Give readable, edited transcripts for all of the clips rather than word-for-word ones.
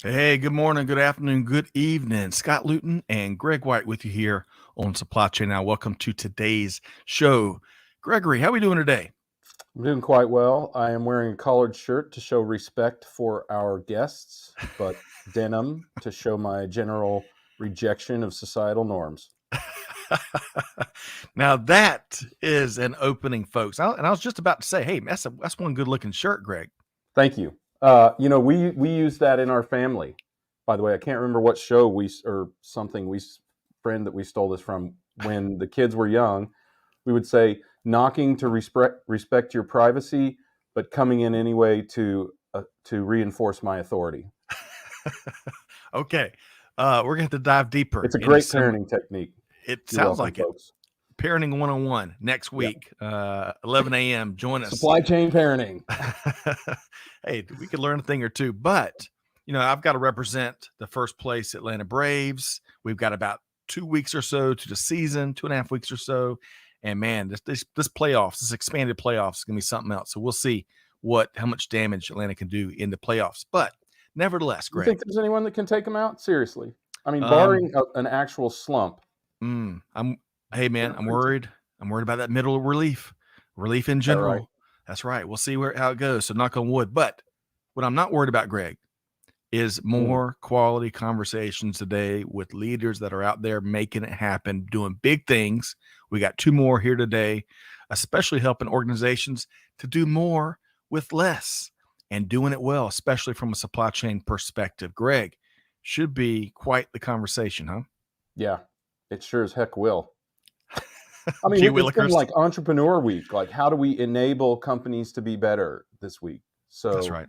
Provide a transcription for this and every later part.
Hey, good morning, good afternoon, good evening. Scott Luton and Greg White with you here on Supply Chain Now. Welcome to today's show. Gregory, how are we doing today? I'm doing quite well. I am wearing a collared shirt to show respect for our guests, but denim to show my general rejection of societal norms. Now that is an opening, folks. And I was just about to say, hey, that's one good looking shirt, Greg. Thank you. We use that in our family. By the way, I can't remember what show we or something we friend that we stole this from. When the kids were young, we would say knocking to respect your privacy, but coming in anyway to reinforce my authority. Okay, we're going to have to dive deeper It's a into great some. parenting technique. It You're sounds welcome, like it. folks. Parenting 101 next Yeah. week, 11 a.m. Join us. Supply chain parenting. Hey, we could learn a thing or two, but I've got to represent the first place Atlanta Braves. We've got about 2 weeks or so to the season, 2.5 weeks or so. And man, this playoffs, this expanded playoffs is gonna be something else. So we'll see how much damage Atlanta can do in the playoffs. But nevertheless, You Greg, think there's anyone that can take them out? Seriously. I mean, um, barring an actual slump. I'm hey man, They're I'm crazy. worried. I'm worried about that middle relief in Is that right? general. That's right. We'll see how it goes. So knock on wood. But what I'm not worried about, Greg, is Mm. more quality conversations today with leaders that are out there making it happen, doing big things. We got two more here today, especially helping organizations to do more with less and doing it well, especially from a supply chain perspective. Greg, should be quite the conversation, huh? Yeah, it sure as heck will. I mean, Gee it's been Willikers. like Entrepreneur Week. Like, how do we enable companies to be better this week? That's So, right.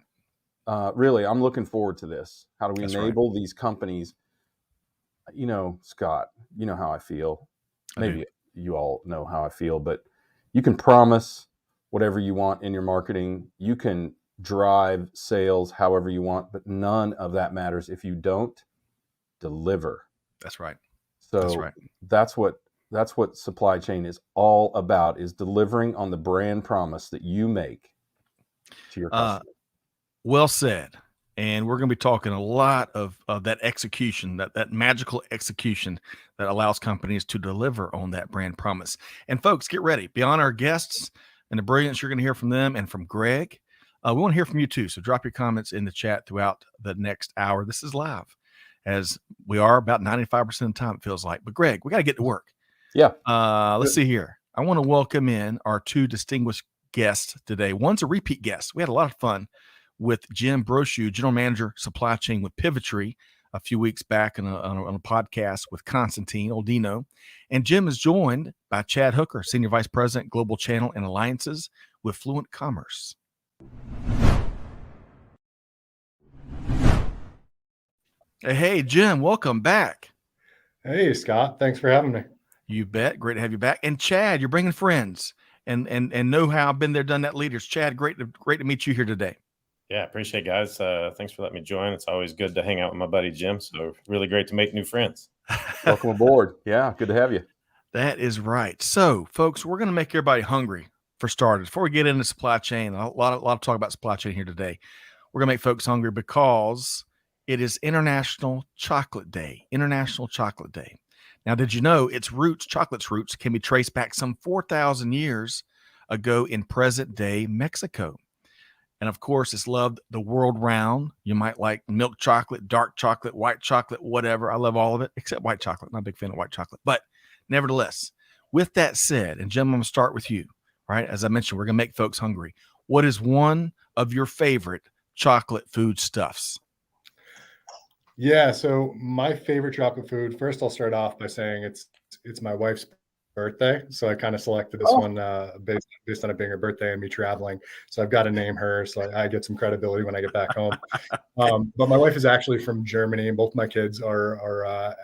really, I'm looking forward to this. How do we That's right. enable these companies? Scott, you know how I feel. I do. Maybe you all know how I feel, but you can promise whatever you want in your marketing. You can drive sales however you want, but none of that matters if you don't deliver. That's right. That's So right. that's what supply chain is all about, is delivering on the brand promise that you make to your Uh, customer. Well said. And we're going to be talking a lot of that execution, that magical execution that allows companies to deliver on that brand promise. And folks, get ready. Beyond our guests and the brilliance you're going to hear from them and from Greg, we want to hear from you too. So drop your comments in the chat throughout the next hour. This is live, as we are about 95% of the time, it feels like. But Greg, we got to get to work. Yeah. Let's see here. I want to welcome in our two distinguished guests today. One's a repeat guest. We had a lot of fun with Jim Brochu, General Manager, Supply Chain with Pivotry, a few weeks back on a podcast with Constantine Oldino. And Jim is joined by Chad Hooker, Senior Vice President, Global Channel and Alliances with Fluent Commerce. Hey, Jim, welcome back. Hey, Scott. Thanks for having me. You bet. Great to have you back. And Chad, you're bringing friends and know how I've been there, done that leaders. Chad, great to meet you here today. Yeah, appreciate it, guys. Thanks for letting me join. It's always good to hang out with my buddy Jim. So really great to make new friends. Welcome aboard. Yeah, good to have you. That is right. So, folks, we're going to make everybody hungry for starters. Before we get into supply chain, a lot of talk about supply chain here today. We're going to make folks hungry because it is International Chocolate Day. International Chocolate Day. Now, did you know chocolate's roots can be traced back some 4,000 years ago in present-day Mexico? And of course, it's loved the world round. You might like milk chocolate, dark chocolate, white chocolate, whatever. I love all of it except white chocolate. Not a big fan of white chocolate. But nevertheless, with that said, and Jim, I'm going to start with you, right? As I mentioned, we're going to make folks hungry. What is one of your favorite chocolate food stuffs? Yeah, so my favorite chocolate food. First, I'll start off by saying it's my wife's birthday, so I kind of selected this one based on it being her birthday and me traveling. So I've got to name her, so I get some credibility when I get back home. But my wife is actually from Germany, and both my kids are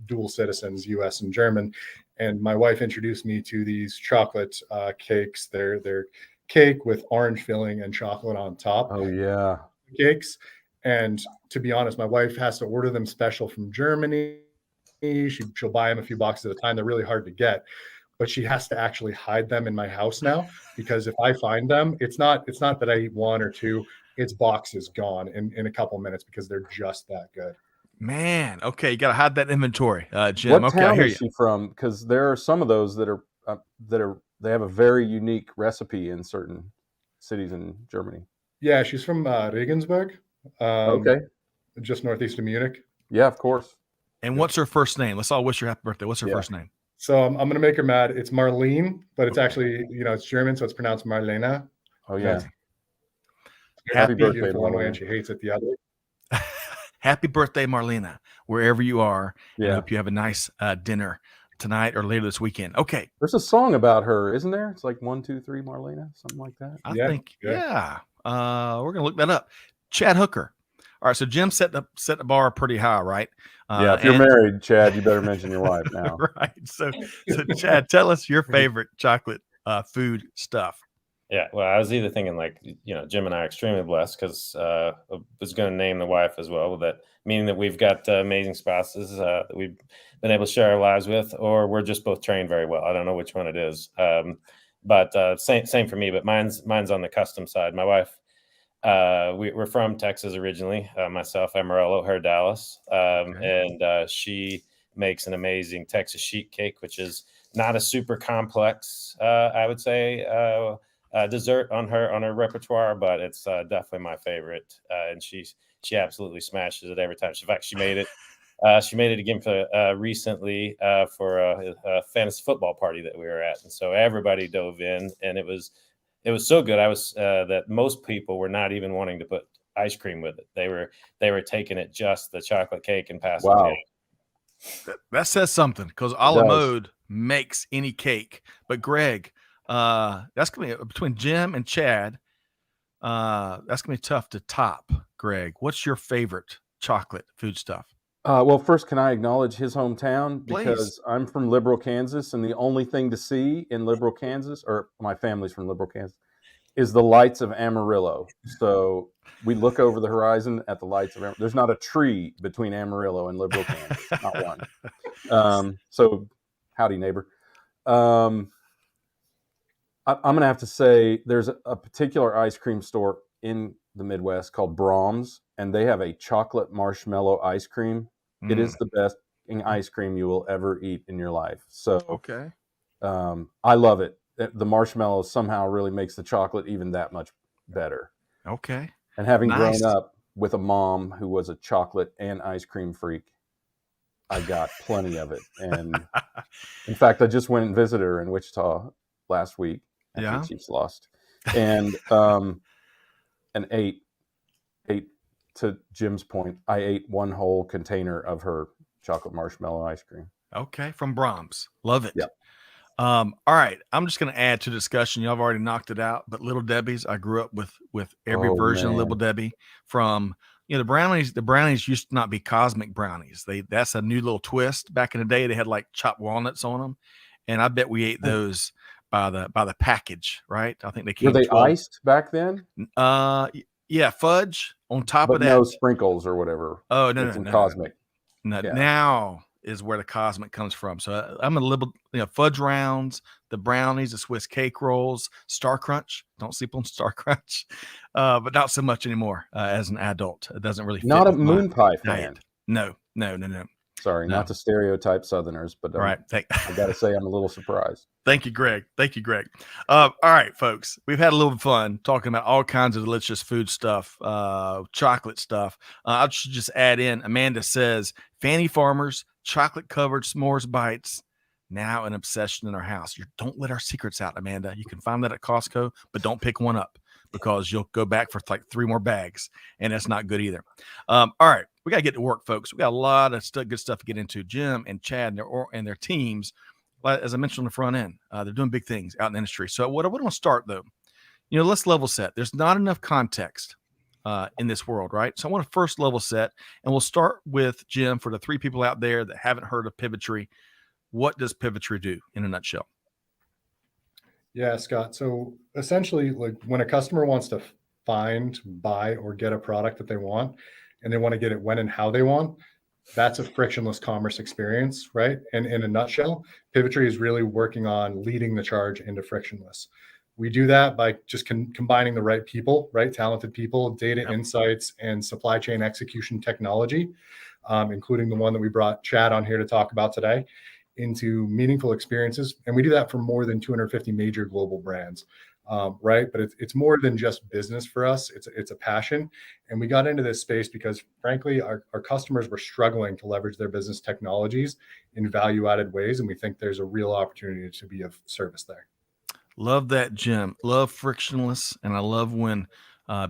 dual citizens, U.S. and German. And my wife introduced me to these chocolate cakes. They're cake with orange filling and chocolate on top. Oh yeah. Cakes. And to be honest, my wife has to order them special from Germany. She'll buy them a few boxes at a time. They're really hard to get, but she has to actually hide them in my house now, because if I find them, it's not that I eat one or two. its box is gone in a couple minutes because they're just that good. Man, okay, you got to hide that inventory, Jim. What Okay, I town hear is you. she from? Because there are some of those that are they have a very unique recipe in certain cities in Germany. Yeah, she's from Regensburg, Okay. just northeast of Munich. Yeah, of course. And what's her first name? Let's all wish her happy birthday. What's her Yeah. first name? So I'm going to make her mad. It's Marlene, but it's actually, it's German, so it's pronounced Marlena. Oh yeah. Okay. Happy birthday, Beautiful one way, and Marlene. she hates it the other. Happy birthday, Marlena, wherever you are. And I Yeah. hope you have a nice dinner tonight or later this weekend. Okay. There's a song about her, isn't there? It's like 1, 2, 3, Marlena, something like that. I Yeah, think, yeah. we're going to look that up. Chad Hooker. All right. So Jim set the bar pretty high, right? Yeah, if you're and- married, Chad, you better mention your wife now. Right. So Chad, tell us your favorite chocolate food stuff. Yeah, well, I was either thinking like, Jim and I are extremely blessed because I was going to name the wife as well, that meaning that we've got amazing spouses that we've been able to share our lives with, or we're just both trained very well. I don't know which one it is, but same for me. But mine's on the custom side. My wife, we're from Texas originally. Myself, Amarillo, her Dallas, and she makes an amazing Texas sheet cake, which is not a super complex, I would say. Dessert on her repertoire, but it's definitely my favorite, and she absolutely smashes it every time. In fact, she made it again for recently for a fantasy football party that we were at, and so everybody dove in, and it was so good. I was that most people were not even wanting to put ice cream with it. They were taking it just the chocolate cake and passing Wow. it. That says something because a la mode makes any cake. But Greg, that's gonna be between Jim and Chad. That's gonna be tough to top. Greg, what's your favorite chocolate food stuff? Well, first, can I acknowledge his hometown? Please. Because I'm from Liberal, Kansas, and the only thing to see in Liberal, Kansas, or my family's from Liberal, Kansas, is the lights of Amarillo. So we look over the horizon at the lights of Amarillo. There's not a tree between Amarillo and Liberal, Kansas, not one. So howdy, neighbor. I'm going to have to say there's a particular ice cream store in the Midwest called Brahms, and they have a chocolate marshmallow ice cream. It is the best ice cream you will ever eat in your life. So Okay. I love it. The marshmallow somehow really makes the chocolate even that much better. Okay. And having Nice. grown up with a mom who was a chocolate and ice cream freak, I got plenty of it. And in fact, I just went and visited her in Wichita last week after Yeah. the Chiefs lost, and ate, to Jim's point, I ate one whole container of her chocolate marshmallow ice cream. Okay. From Brahms. Love it. Yep. All right. I'm just going to add to the discussion. Y'all have already knocked it out, but Little Debbie's, I grew up with every version of Little Debbie from, the brownies. The brownies used to not be cosmic brownies. That's a new little twist. Back in the day, they had like chopped walnuts on them. And I bet we ate those by the package, right? I think they came. Were they 12. iced back then? Yeah, fudge on top But of that. no sprinkles or whatever. Oh, no, It's no, in no. cosmic. No, Yeah. now is where the cosmic comes from. So I'm a little, fudge rounds, the brownies, the Swiss cake rolls, Star Crunch. Don't sleep on Star Crunch, but not so much anymore as an adult. It doesn't really fit Not a with my moon pie diet. fan. No. Sorry, No. not to stereotype Southerners, but Right. I got to say I'm a little surprised. Thank you, Greg. All right, folks. We've had a little fun talking about all kinds of delicious food stuff, chocolate stuff. I should just add in, Amanda says, Fanny Farmers, chocolate-covered s'mores bites, now an obsession in our house. Don't let our secrets out, Amanda. You can find that at Costco, but don't pick one up because you'll go back for like 3 more bags, and that's not good either. All right. We got to get to work, folks. We got a lot of good stuff to get into. Jim and Chad and their teams, as I mentioned on the front end, they're doing big things out in the industry. So what I want to start, though, let's level set. There's not enough context in this world, right? So I want to first level set, and we'll start with Jim for the 3 people out there that haven't heard of Pivotry. What does Pivotry do in a nutshell? Yeah, Scott. So essentially, like when a customer wants to find, buy, or get a product that they want, and they want to get it when and how they want, that's a frictionless commerce experience, right? And in a nutshell, Pivotry is really working on leading the charge into frictionless. We do that by just combining the right people, right? Talented people, data Yep. insights, and supply chain execution technology, including the one that we brought Chad on here to talk about today, into meaningful experiences. And we do that for more than 250 major global brands, right? But it's more than just business for us. It's a passion. And we got into this space because, frankly, our customers were struggling to leverage their business technologies in value-added ways. And we think there's a real opportunity to be of service there. Love that, Jim. Love frictionless. And I love when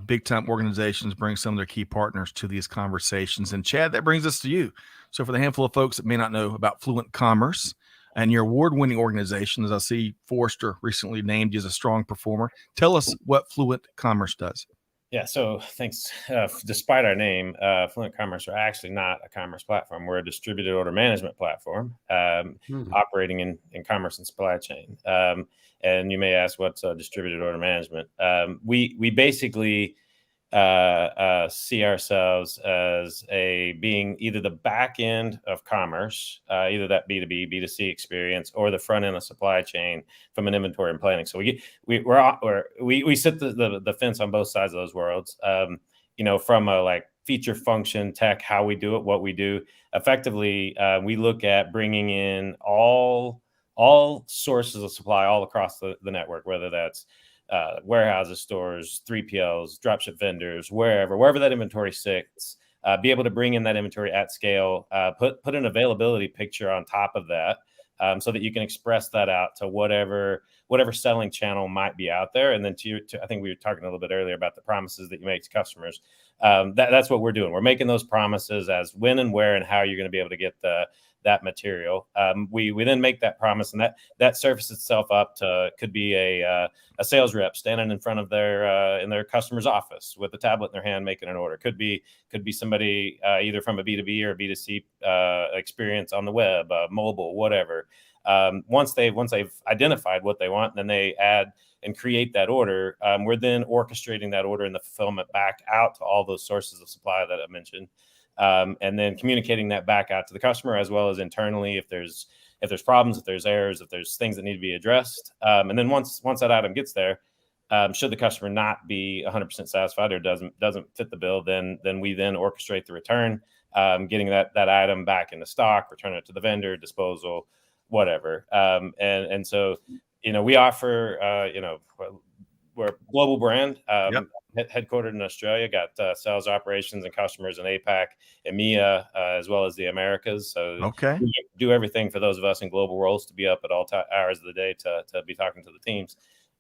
big time organizations bring some of their key partners to these conversations. And Chad, that brings us to you. So for the handful of folks that may not know about Fluent Commerce and your award-winning organization, as I see Forrester recently named you as a strong performer, tell us what Fluent Commerce does. Yeah, so thanks. Despite our name, Fluent Commerce are actually not a commerce platform. We're a distributed order management platform operating in commerce and supply chain. And you may ask, what's distributed order management? We basically see ourselves as being either the back end of commerce, either that B2B, B2C experience, or the front end of supply chain from an inventory and planning. So we sit the fence on both sides of those worlds. From a like feature function tech, how we do it, what we do. Effectively, we look at bringing in all sources of supply all across the network, whether that's warehouses, stores, 3PLs, dropship vendors, wherever that inventory sits, be able to bring in that inventory at scale, put an availability picture on top of that, so that you can express that out to whatever selling channel might be out there. And then I think we were talking a little bit earlier about the promises that you make to customers. That's what we're doing. We're making those promises as when and where and how you're going to be able to get that material. We then make that promise, and that surfaces itself up to could be a sales rep standing in front of their customer's office with a tablet in their hand making an order. Could be somebody either from a B2B or a B2C experience on the web, mobile, whatever. Once they've identified what they want, then they add and create that order. We're then orchestrating that order and the fulfillment back out to all those sources of supply that I mentioned. And then communicating that back out to the customer as well as internally if there's problems, if there's errors, if there's things that need to be addressed. And then once that item gets there, should the customer not be 100% satisfied or doesn't fit the bill, then we then orchestrate the return, getting that item back into stock, return it to the vendor, disposal, whatever. And so we offer we're a global brand. Headquartered in Australia, got sales operations and customers in APAC, EMEA, as well as the Americas. So we do everything for those of us in global roles to be up at all hours of the day to be talking to the teams.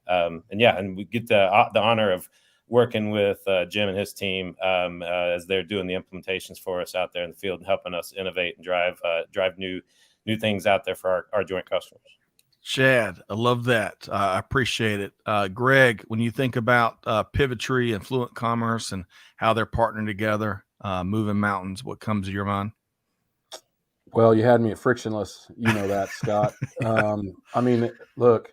And we get the honor of working with Jim and his team as they're doing the implementations for us out there in the field and helping us innovate and drive new things out there for our joint customers. Chad, I love that. I appreciate it. Greg, when you think about Pivotry and Fluent Commerce and how they're partnering together, moving mountains, what comes to your mind? Well, you had me at frictionless. You know that, Scott. I mean, look,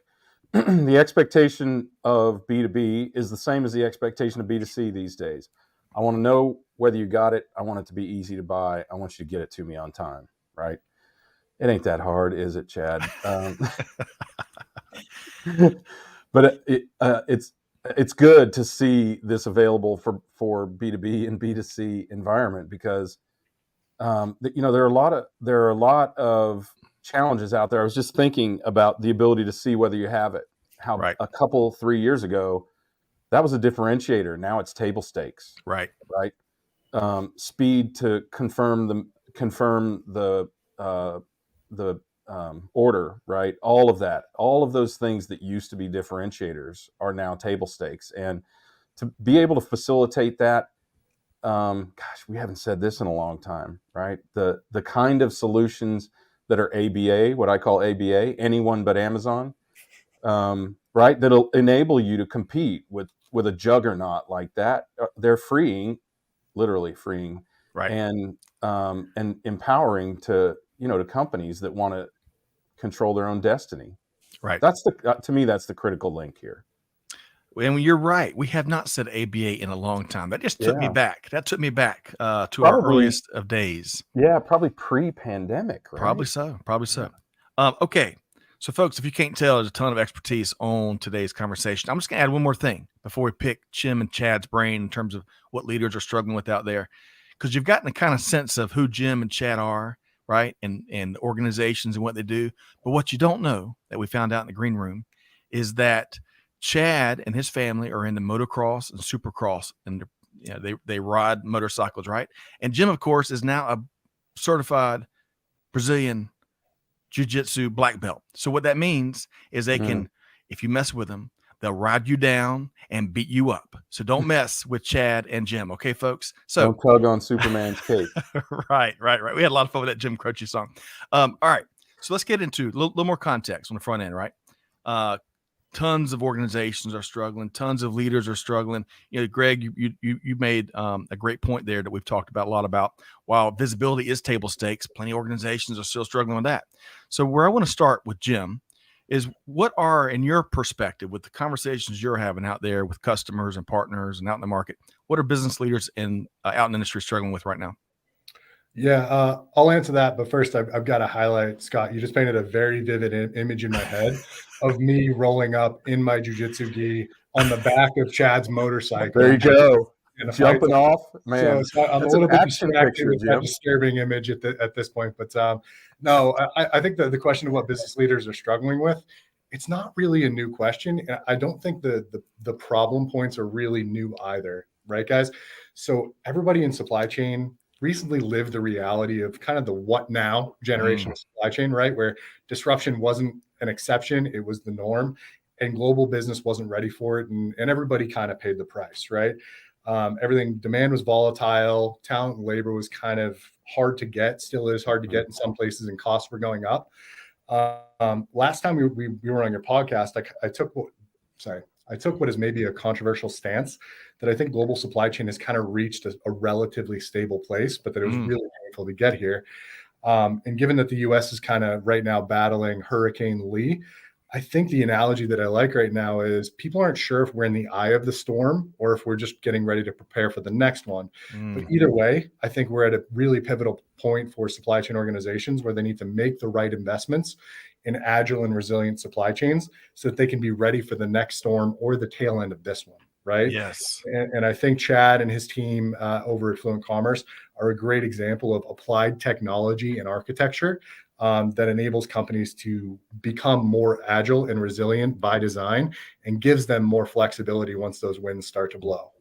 the expectation of B2B is the same as the expectation of B2C these days. I want to know whether you got it. I want it to be easy to buy. I want you to get it to me on time, right? It ain't that hard, is it, Chad? But it's good to see this available for B2B and B2C environment because there are a lot of challenges out there. I was just thinking about the ability to see whether you have it. How a couple 3 years ago, that was a differentiator. Now it's table stakes. Right. Speed to confirm the order, right? All of those things that used to be differentiators are now table stakes. And to be able to facilitate that, we haven't said this in a long time, right? The kind of solutions that are ABA, what I call ABA, anyone but Amazon, right? That'll enable you to compete with a juggernaut like that. They're literally freeing, right? And empowering to companies that want to control their own destiny. Right. To me, that's the critical link here. And you're right. We have not said ABA in a long time. That just took me back. That took me back to probably our earliest of days. Yeah, probably pre-pandemic, right? Probably so. Okay. So, folks, if you can't tell, there's a ton of expertise on today's conversation. I'm just going to add one more thing before we pick Jim and Chad's brain in terms of what leaders are struggling with out there, because you've gotten a kind of sense of who Jim and Chad are, right, and organizations and what they do. But what you don't know that we found out in the green room is that Chad and his family are into motocross and supercross, and they ride motorcycles, right? And Jim, of course, is now a certified Brazilian jiu-jitsu black belt. So what that means is they can, if you mess with them, they'll ride you down and beat you up. So don't mess with Chad and Jim. Okay, folks? So don't tug on Superman's cape. Right. We had a lot of fun with that Jim Croce song. All right. So let's get into a little more context on the front end, right? Tons of organizations are struggling. Tons of leaders are struggling. Greg, you made a great point there that we've talked about a lot about. While visibility is table stakes, plenty of organizations are still struggling with that. So where I want to start with Jim is, what are, in your perspective, with the conversations you're having out there with customers and partners and out in the market, what are business leaders out in the industry struggling with right now? Yeah, I'll answer that. But first, I've got to highlight, Scott, you just painted a very vivid image in my head of me rolling up in my jiu-jitsu gi on the back of Chad's motorcycle. There you go. Jumping off, man. So I'm a little bit distracted with that disturbing image at this point. But no, I think the question of what business leaders are struggling with, it's not really a new question. I don't think the problem points are really new either, right, guys? So everybody in supply chain recently lived the reality of kind of the what now generation of supply chain, right? Where disruption wasn't an exception, it was the norm, and global business wasn't ready for it. And everybody kind of paid the price, right? Demand was volatile, talent and labor was kind of hard to get, still is hard to get in some places, and costs were going up. Last time we were on your podcast, I took what is maybe a controversial stance, that I think global supply chain has kind of reached a relatively stable place, but that it was really painful to get here. And given that the US is kind of right now battling Hurricane Lee, I think the analogy that I like right now is, people aren't sure if we're in the eye of the storm or if we're just getting ready to prepare for the next one. But either way, I think we're at a really pivotal point for supply chain organizations where they need to make the right investments in agile and resilient supply chains so that they can be ready for the next storm or the tail end of this one, right? Yes. And I think Chad and his team over at Fluent Commerce are a great example of applied technology and architecture that enables companies to become more agile and resilient by design, and gives them more flexibility once those winds start to blow.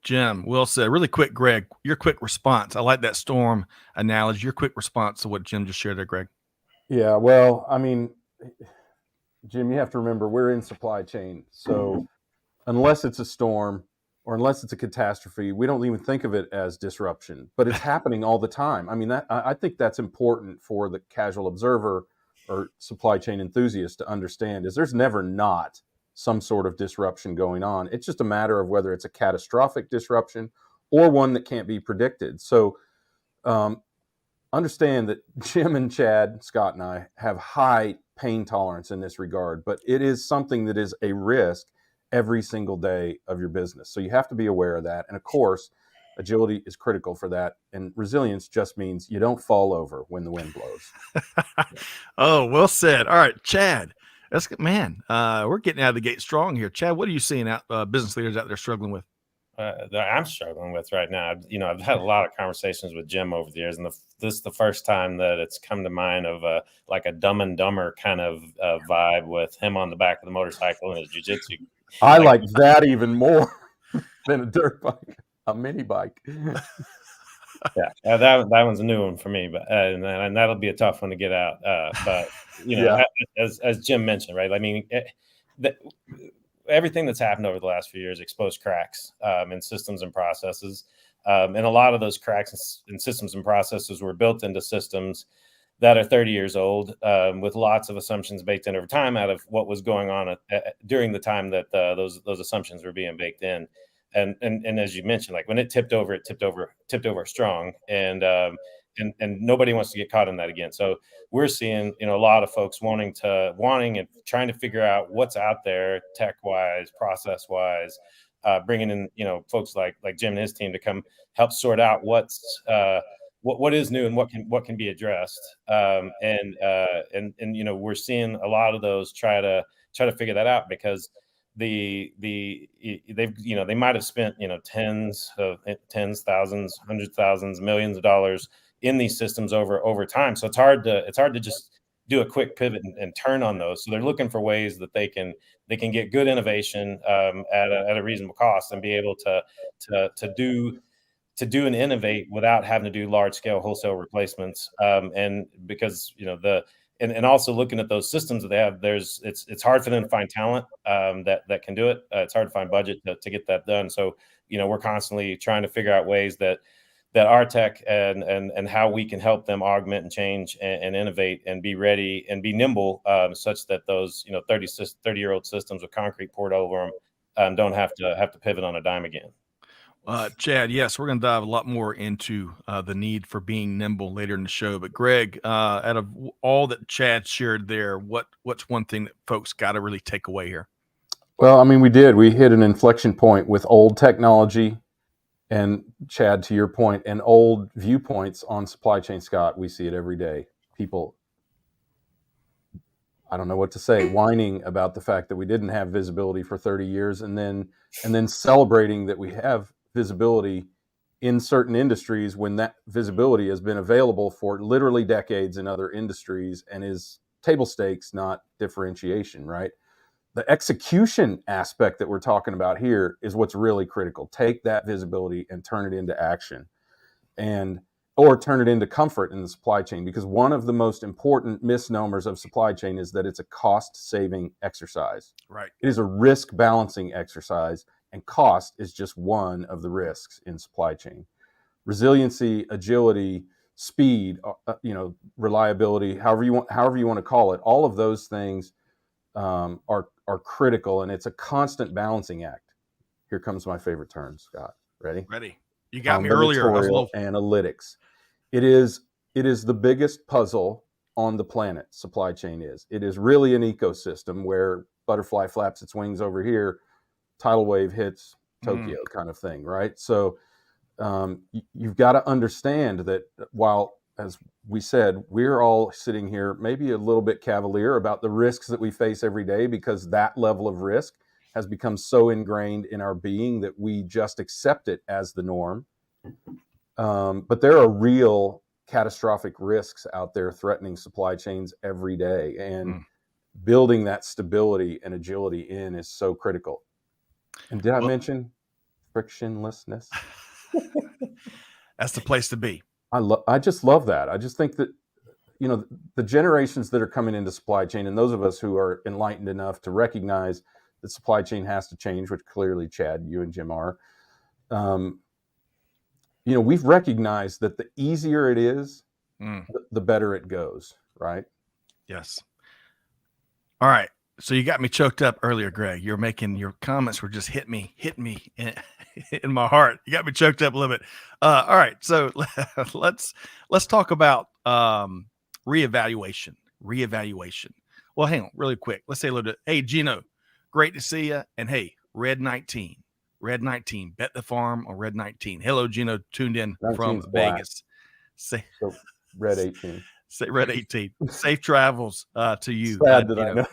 Jim, well said. Really quick, Greg, your quick response. I like that storm analogy. Your quick response to what Jim just shared there, Greg. Yeah, well, I mean, Jim, you have to remember, we're in supply chain. So unless it's a storm or unless it's a catastrophe, we don't even think of it as disruption, but it's happening all the time. I mean, I think that's important for the casual observer or supply chain enthusiast to understand, is there's never not some sort of disruption going on. It's just a matter of whether it's a catastrophic disruption or one that can't be predicted. So understand that Jim and Chad, Scott and I have high pain tolerance in this regard, but it is something that is a risk every single day of your business. So you have to be aware of that. And of course, agility is critical for that. And resilience just means you don't fall over when the wind blows. Oh, well said. All right, Chad. That's good, man. We're getting out of the gate strong here. Chad, what are you seeing out business leaders out there struggling with? That I'm struggling with right now. I've had a lot of conversations with Jim over the years, and this is the first time that it's come to mind of like a Dumb and Dumber kind of vibe with him on the back of the motorcycle and his jiu-jitsu. I like that even more than a dirt bike, a mini bike. Yeah, that one's a new one for me, but and that'll be a tough one to get out. But as Jim mentioned, right? I mean, everything that's happened over the last few years exposed cracks in systems and processes, and a lot of those cracks in systems and processes were built into systems that are 30 years old, with lots of assumptions baked in over time out of what was going on during the time that those assumptions were being baked in. And as you mentioned, like when it tipped over strong, and nobody wants to get caught in that again. So we're seeing, a lot of folks wanting and trying to figure out what's out there tech wise, process wise, bringing in, folks like Jim and his team to come help sort out what's what is new and what can be addressed. And we're seeing a lot of those try to figure that out, because they might have spent tens, thousands, hundreds of thousands, millions of dollars in these systems over time. So it's hard to just do a quick pivot and turn on those. So they're looking for ways that they can get good innovation at a reasonable cost, and be able to do and innovate without having to do large scale wholesale replacements. And because and also looking at those systems that they have, it's hard for them to find talent that can do it. It's hard to find budget to get that done. So we're constantly trying to figure out ways that our tech and how we can help them augment and change and innovate and be ready and be nimble, such that those 30-year-old systems with concrete poured over them don't have to pivot on a dime again. Chad, yes, we're going to dive a lot more into the need for being nimble later in the show. But Greg, out of all that Chad shared there, what's one thing that folks got to really take away here? Well, I mean, we hit an inflection point with old technology, and Chad, to your point, and old viewpoints on supply chain. Scott, we see it every day. People, I don't know what to say, whining about the fact that we didn't have visibility for 30 years, and then celebrating that we have visibility in certain industries when that visibility has been available for literally decades in other industries and is table stakes, not differentiation, right? The execution aspect that we're talking about here is what's really critical. Take that visibility and turn it into action, or turn it into comfort in the supply chain, because one of the most important misnomers of supply chain is that it's a cost-saving exercise. Right. It is a risk balancing exercise, and cost is just one of the risks in supply chain. Resiliency, agility, speed, reliability, however you want to call it, all of those things are critical, and it's a constant balancing act. Here comes my favorite term, Scott. Ready? Ready. You got me earlier. Analytics. It is the biggest puzzle on the planet. Supply chain is. It is really an ecosystem where butterfly flaps its wings over here, tidal wave hits Tokyo, kind of thing, right? So you've got to understand that while, as we said, we're all sitting here maybe a little bit cavalier about the risks that we face every day, because that level of risk has become so ingrained in our being that we just accept it as the norm. But there are real catastrophic risks out there threatening supply chains every day, and building that stability and agility in is so critical. And did I mention frictionlessness? That's the place to be. I just love that. I just think that, the generations that are coming into supply chain, and those of us who are enlightened enough to recognize that supply chain has to change, which clearly Chad, you and Jim are, we've recognized that the easier it is, the better it goes, right? Yes. All right. So you got me choked up earlier, Greg. Your comments were just hit me in my heart. You got me choked up a little bit. All right. So let's talk about reevaluation. Well, hang on really quick. Let's say a little bit. Hey, Gino, great to see you. And hey, Red 19, bet the farm on Red 19. Hello, Gino, tuned in from Vegas. So Red 18. Say Red 18. Safe travels to you. Sad that I know.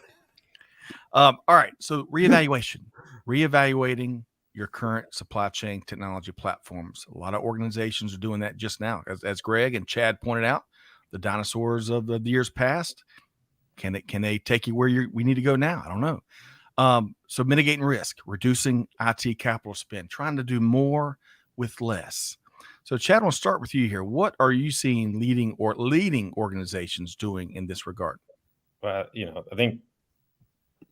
All right. So reevaluating your current supply chain technology platforms. A lot of organizations are doing that just now. As Greg and Chad pointed out, the dinosaurs of the years past, can they take you where we need to go now? I don't know. So mitigating risk, reducing IT capital spend, trying to do more with less. So Chad, I want to start with you here. What are you seeing leading organizations doing in this regard? Well, I think,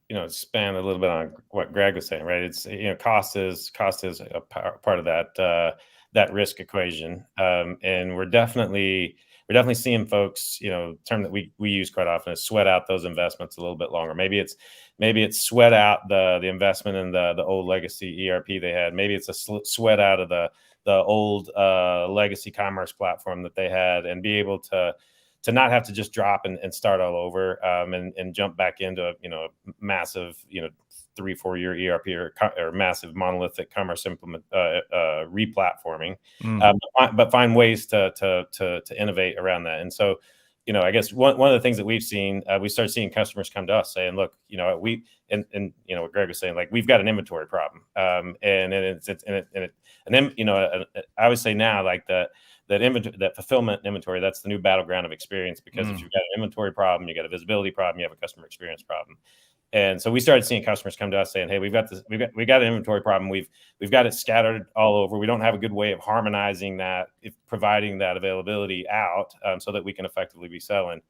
expand a little bit on what Greg was saying, right? It's, cost is a part of that risk equation. And we're definitely seeing folks, term that we use quite often is sweat out those investments a little bit longer. Maybe it's sweat out the investment in the old legacy ERP they had. Maybe it's a sweat out of the old legacy commerce platform that they had, and be able to not have to just drop and start all over and jump back into a massive 3-4 year ERP or massive monolithic commerce implement replatforming, but find ways to innovate around that. And so, I guess one of the things that we've seen, we start seeing customers come to us saying, look, what Greg was saying, like, we've got an inventory problem, I would say now, like, that fulfillment inventory, that's the new battleground of experience, because if you've got an inventory problem, you got a visibility problem, you have a customer experience problem. And so we started seeing customers come to us saying, hey, we got an inventory problem. We've got it scattered all over. We don't have a good way of harmonizing that, providing that availability out, so that we can effectively be selling.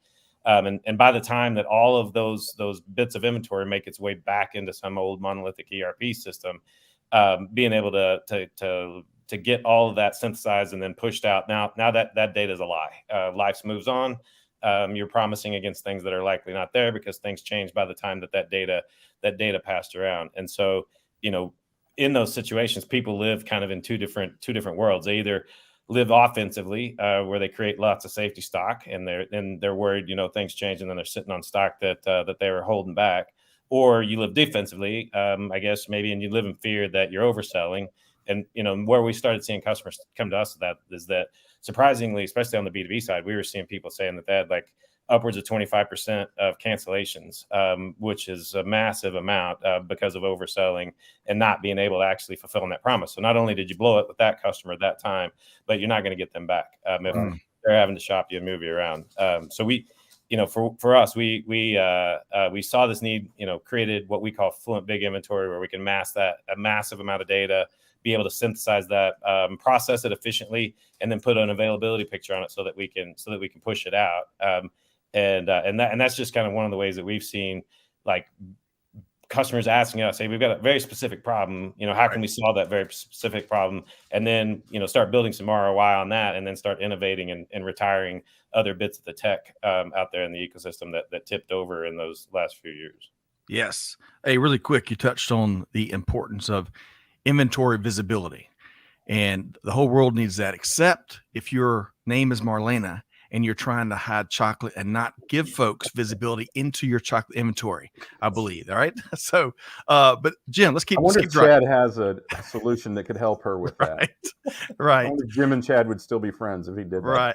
And by the time that all of those bits of inventory make its way back into some old monolithic ERP system, being able to get all of that synthesized and then pushed out. Now that data is a lie. Life moves on. You're promising against things that are likely not there, because things change by the time that data passed around. And so, in those situations, people live kind of in two different worlds. They either live offensively, where they create lots of safety stock, and they're worried, things change, and then they're sitting on stock that they were holding back. Or you live defensively, I guess maybe, and you live in fear that you're overselling. And where we started seeing customers come to us is that surprisingly, especially on the B2B side, we were seeing people saying that they had like upwards of 25% of cancellations, which is a massive amount because of overselling and not being able to actually fulfill on that promise. So not only did you blow it with that customer at that time, but you're not going to get them back if they're having to shop you and move you around. So we, for us, we saw this need, created what we call fluent big inventory, where we can mask a massive amount of data, be able to synthesize that, process it efficiently, and then put an availability picture on it so that we can push it out. And that's just kind of one of the ways that we've seen, like, customers asking us, hey, we've got a very specific problem, how can we solve that very specific problem? And then, start building some ROI on that, and then start innovating and retiring other bits of the tech out there in the ecosystem that tipped over in those last few years. Yes. Hey, really quick, you touched on the importance of inventory visibility, and the whole world needs that, except if your name is Marlena and you're trying to hide chocolate and not give folks visibility into your chocolate inventory, I believe. All right. So, but Jim, let's keep. I wonder if Chad has a solution that could help her with that. Right. Only Jim and Chad would still be friends if he did that. Right.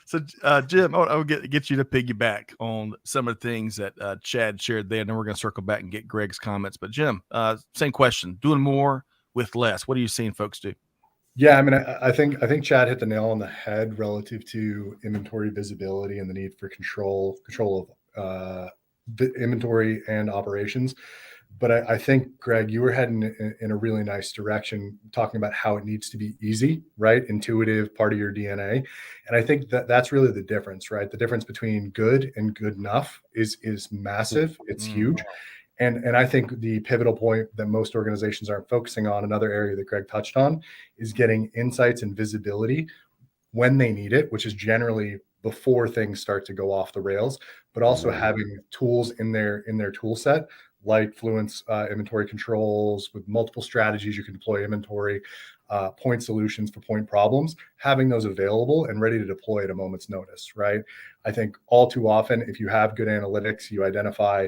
So, Jim, I'll get you to piggyback on some of the things that Chad shared there, and then we're going to circle back and get Greg's comments. But Jim, same question: doing more with less. What are you seeing folks do? Yeah, I mean, I think Chad hit the nail on the head relative to inventory visibility and the need for control of the inventory and operations. But I think, Greg, you were heading in a really nice direction, talking about how it needs to be easy, right? Intuitive, part of your DNA. And I think that's really the difference, right? The difference between good and good enough is massive. It's huge. And I think the pivotal point that most organizations aren't focusing on, another area that Greg touched on, is getting insights and visibility when they need it, which is generally before things start to go off the rails, but also having tools in their tool set, like Fluent's inventory controls with multiple strategies you can deploy inventory, point solutions for point problems, having those available and ready to deploy at a moment's notice, right? I think all too often, if you have good analytics, you identify,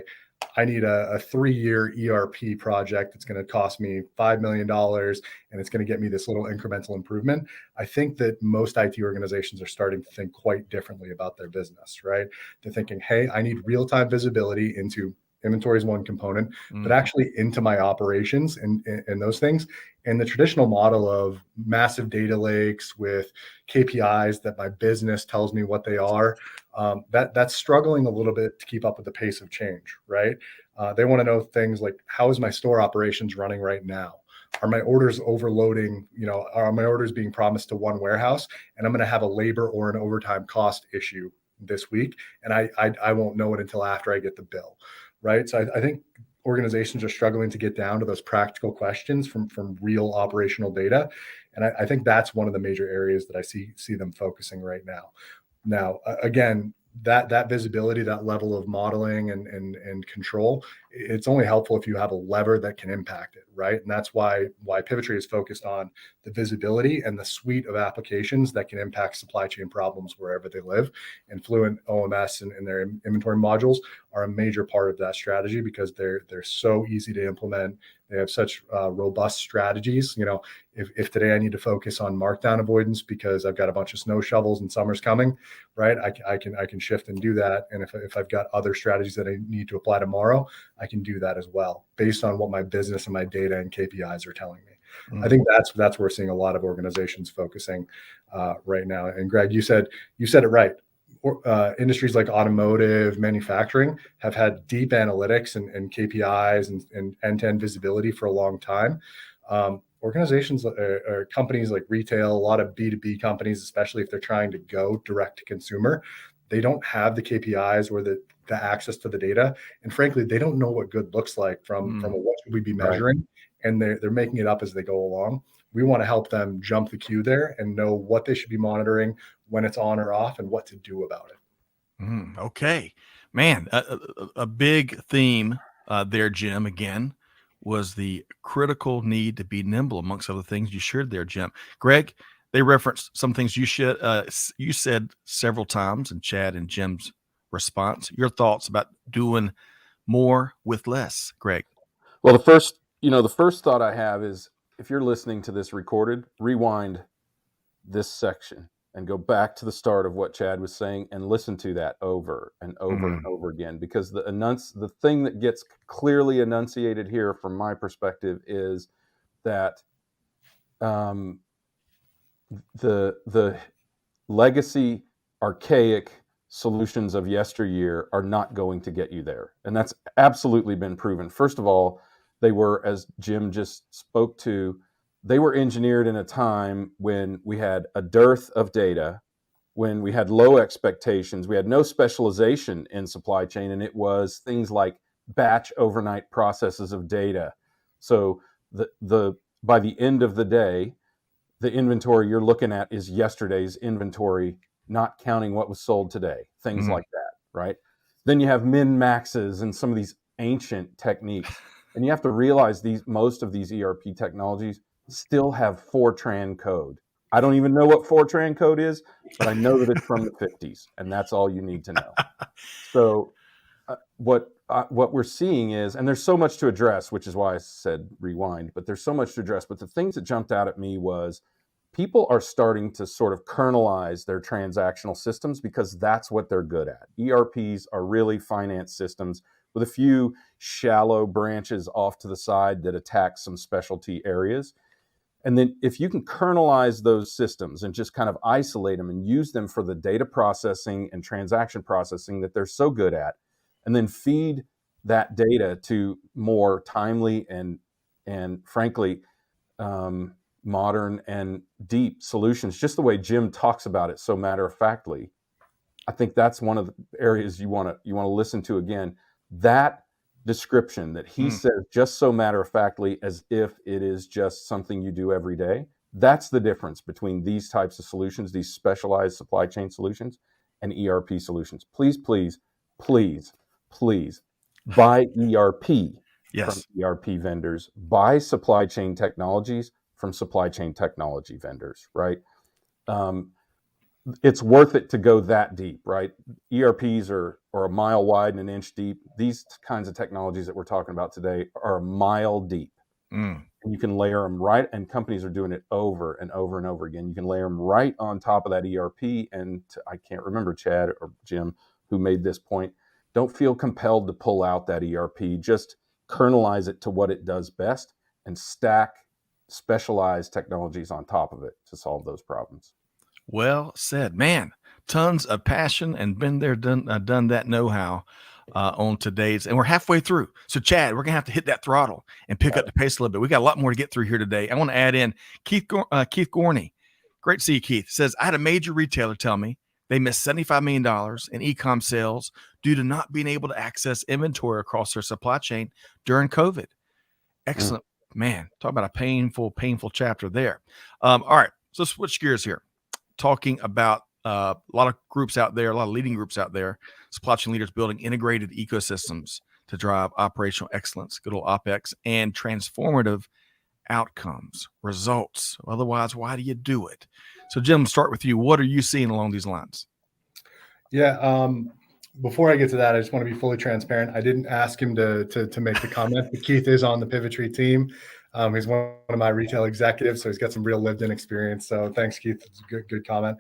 I need a 3-year ERP project that's going to cost me $5 million and it's going to get me this little incremental improvement. I think that most IT organizations are starting to think quite differently about their business, right? They're thinking, hey, I need real-time visibility into inventory is one component, but actually into my operations and those things. And the traditional model of massive data lakes with KPIs that my business tells me what they are, that's struggling a little bit to keep up with the pace of change, right? They want to know things like, how is my store operations running right now? Are my orders overloading? Are my orders being promised to one warehouse, and I'm going to have a labor or an overtime cost issue this week, and I won't know it until after I get the bill, right? So I think organizations are struggling to get down to those practical questions from real operational data, and I think that's one of the major areas that I see them focusing right now. Now, again, that visibility, that level of modeling and control, it's only helpful if you have a lever that can impact it, right? And that's why Pivotry is focused on the visibility and the suite of applications that can impact supply chain problems wherever they live. And Fluent OMS and their inventory modules are a major part of that strategy because they're so easy to implement. They have such robust strategies. If today I need to focus on markdown avoidance because I've got a bunch of snow shovels and summer's coming, right? I can shift and do that. And if I've got other strategies that I need to apply tomorrow, I can do that as well based on what my business and my data and KPIs are telling me. I think that's where we're seeing a lot of organizations focusing right now. And Greg, you said it right. Industries like automotive, manufacturing have had deep analytics and KPIs and end-to-end visibility for a long time. Organizations or companies like retail, a lot of B2B companies, especially if they're trying to go direct to consumer, they don't have the KPIs or the access to the data. And frankly, they don't know what good looks like from what should we be measuring. Right. And they're making it up as they go along. We want to help them jump the queue there and know what they should be monitoring, when it's on or off, and what to do about it. Okay, man, a big theme there, Jim, again, was the critical need to be nimble, amongst other things you shared there, Jim. Greg, they referenced some things you said several times in Chad and Jim's response. Your thoughts about doing more with less, Greg? Well, the first thought I have is, if you're listening to this recorded, rewind this section and go back to the start of what Chad was saying and listen to that over and over and over again, because the thing that gets clearly enunciated here from my perspective is that the legacy, archaic solutions of yesteryear are not going to get you there. And that's absolutely been proven. First of all, they were, as Jim just spoke to, they were engineered in a time when we had a dearth of data, when we had low expectations, we had no specialization in supply chain, and it was things like batch overnight processes of data. So by the end of the day, the inventory you're looking at is yesterday's inventory, not counting what was sold today, things like that, right? Then you have min-maxes and some of these ancient techniques. And you have to realize most of these ERP technologies still have Fortran code. I don't even know what Fortran code is, but I know that it's from the 50s, and that's all you need to know. So what we're seeing is, and there's so much to address, which is why I said rewind, but there's so much to address. But the things that jumped out at me was people are starting to sort of kernelize their transactional systems because that's what they're good at. ERPs are really finance systems with a few shallow branches off to the side that attack some specialty areas. And then if you can kernelize those systems and just kind of isolate them and use them for the data processing and transaction processing that they're so good at, and then feed that data to more timely and frankly, modern and deep solutions, just the way Jim talks about it so matter-of-factly, I think that's one of the areas you want to listen to again. That description that he says just so matter-of-factly, as if it is just something you do every day, that's the difference between these types of solutions, these specialized supply chain solutions, and ERP solutions. Please, please, please, please buy ERP from ERP vendors, buy supply chain technologies from supply chain technology vendors, right? It's worth it to go that deep, right? ERPs are a mile wide and an inch deep. These kinds of technologies that we're talking about today are a mile deep. And you can layer them right, and companies are doing it over and over and over again. You can layer them right on top of that ERP. And I can't remember Chad or Jim who made this point. Don't feel compelled to pull out that ERP. Just kernelize it to what it does best and stack specialized technologies on top of it to solve those problems. Well said, man. Tons of passion and been there, done that know-how on today's, and we're halfway through. So Chad, we're gonna have to hit that throttle and pick up the pace a little bit. We got a lot more to get through here today. I want to add in Keith Gorney. Great to see you, Keith. Says, I had a major retailer tell me they missed $75 million in e-com sales due to not being able to access inventory across their supply chain during COVID. Excellent, man. Talk about a painful chapter there. All right, so switch gears here. Talking about A lot of groups out there, a lot of leading groups out there, supply chain leaders building integrated ecosystems to drive operational excellence, good old OpEx, and transformative outcomes, results. Otherwise, why do you do it? So, Jim, start with you. What are you seeing along these lines? Yeah. Before I get to that, I just want to be fully transparent. I didn't ask him to make the comment, but Keith is on the Pivotry team. He's one of my retail executives, so he's got some real lived-in experience. So thanks, Keith. It's a good comment.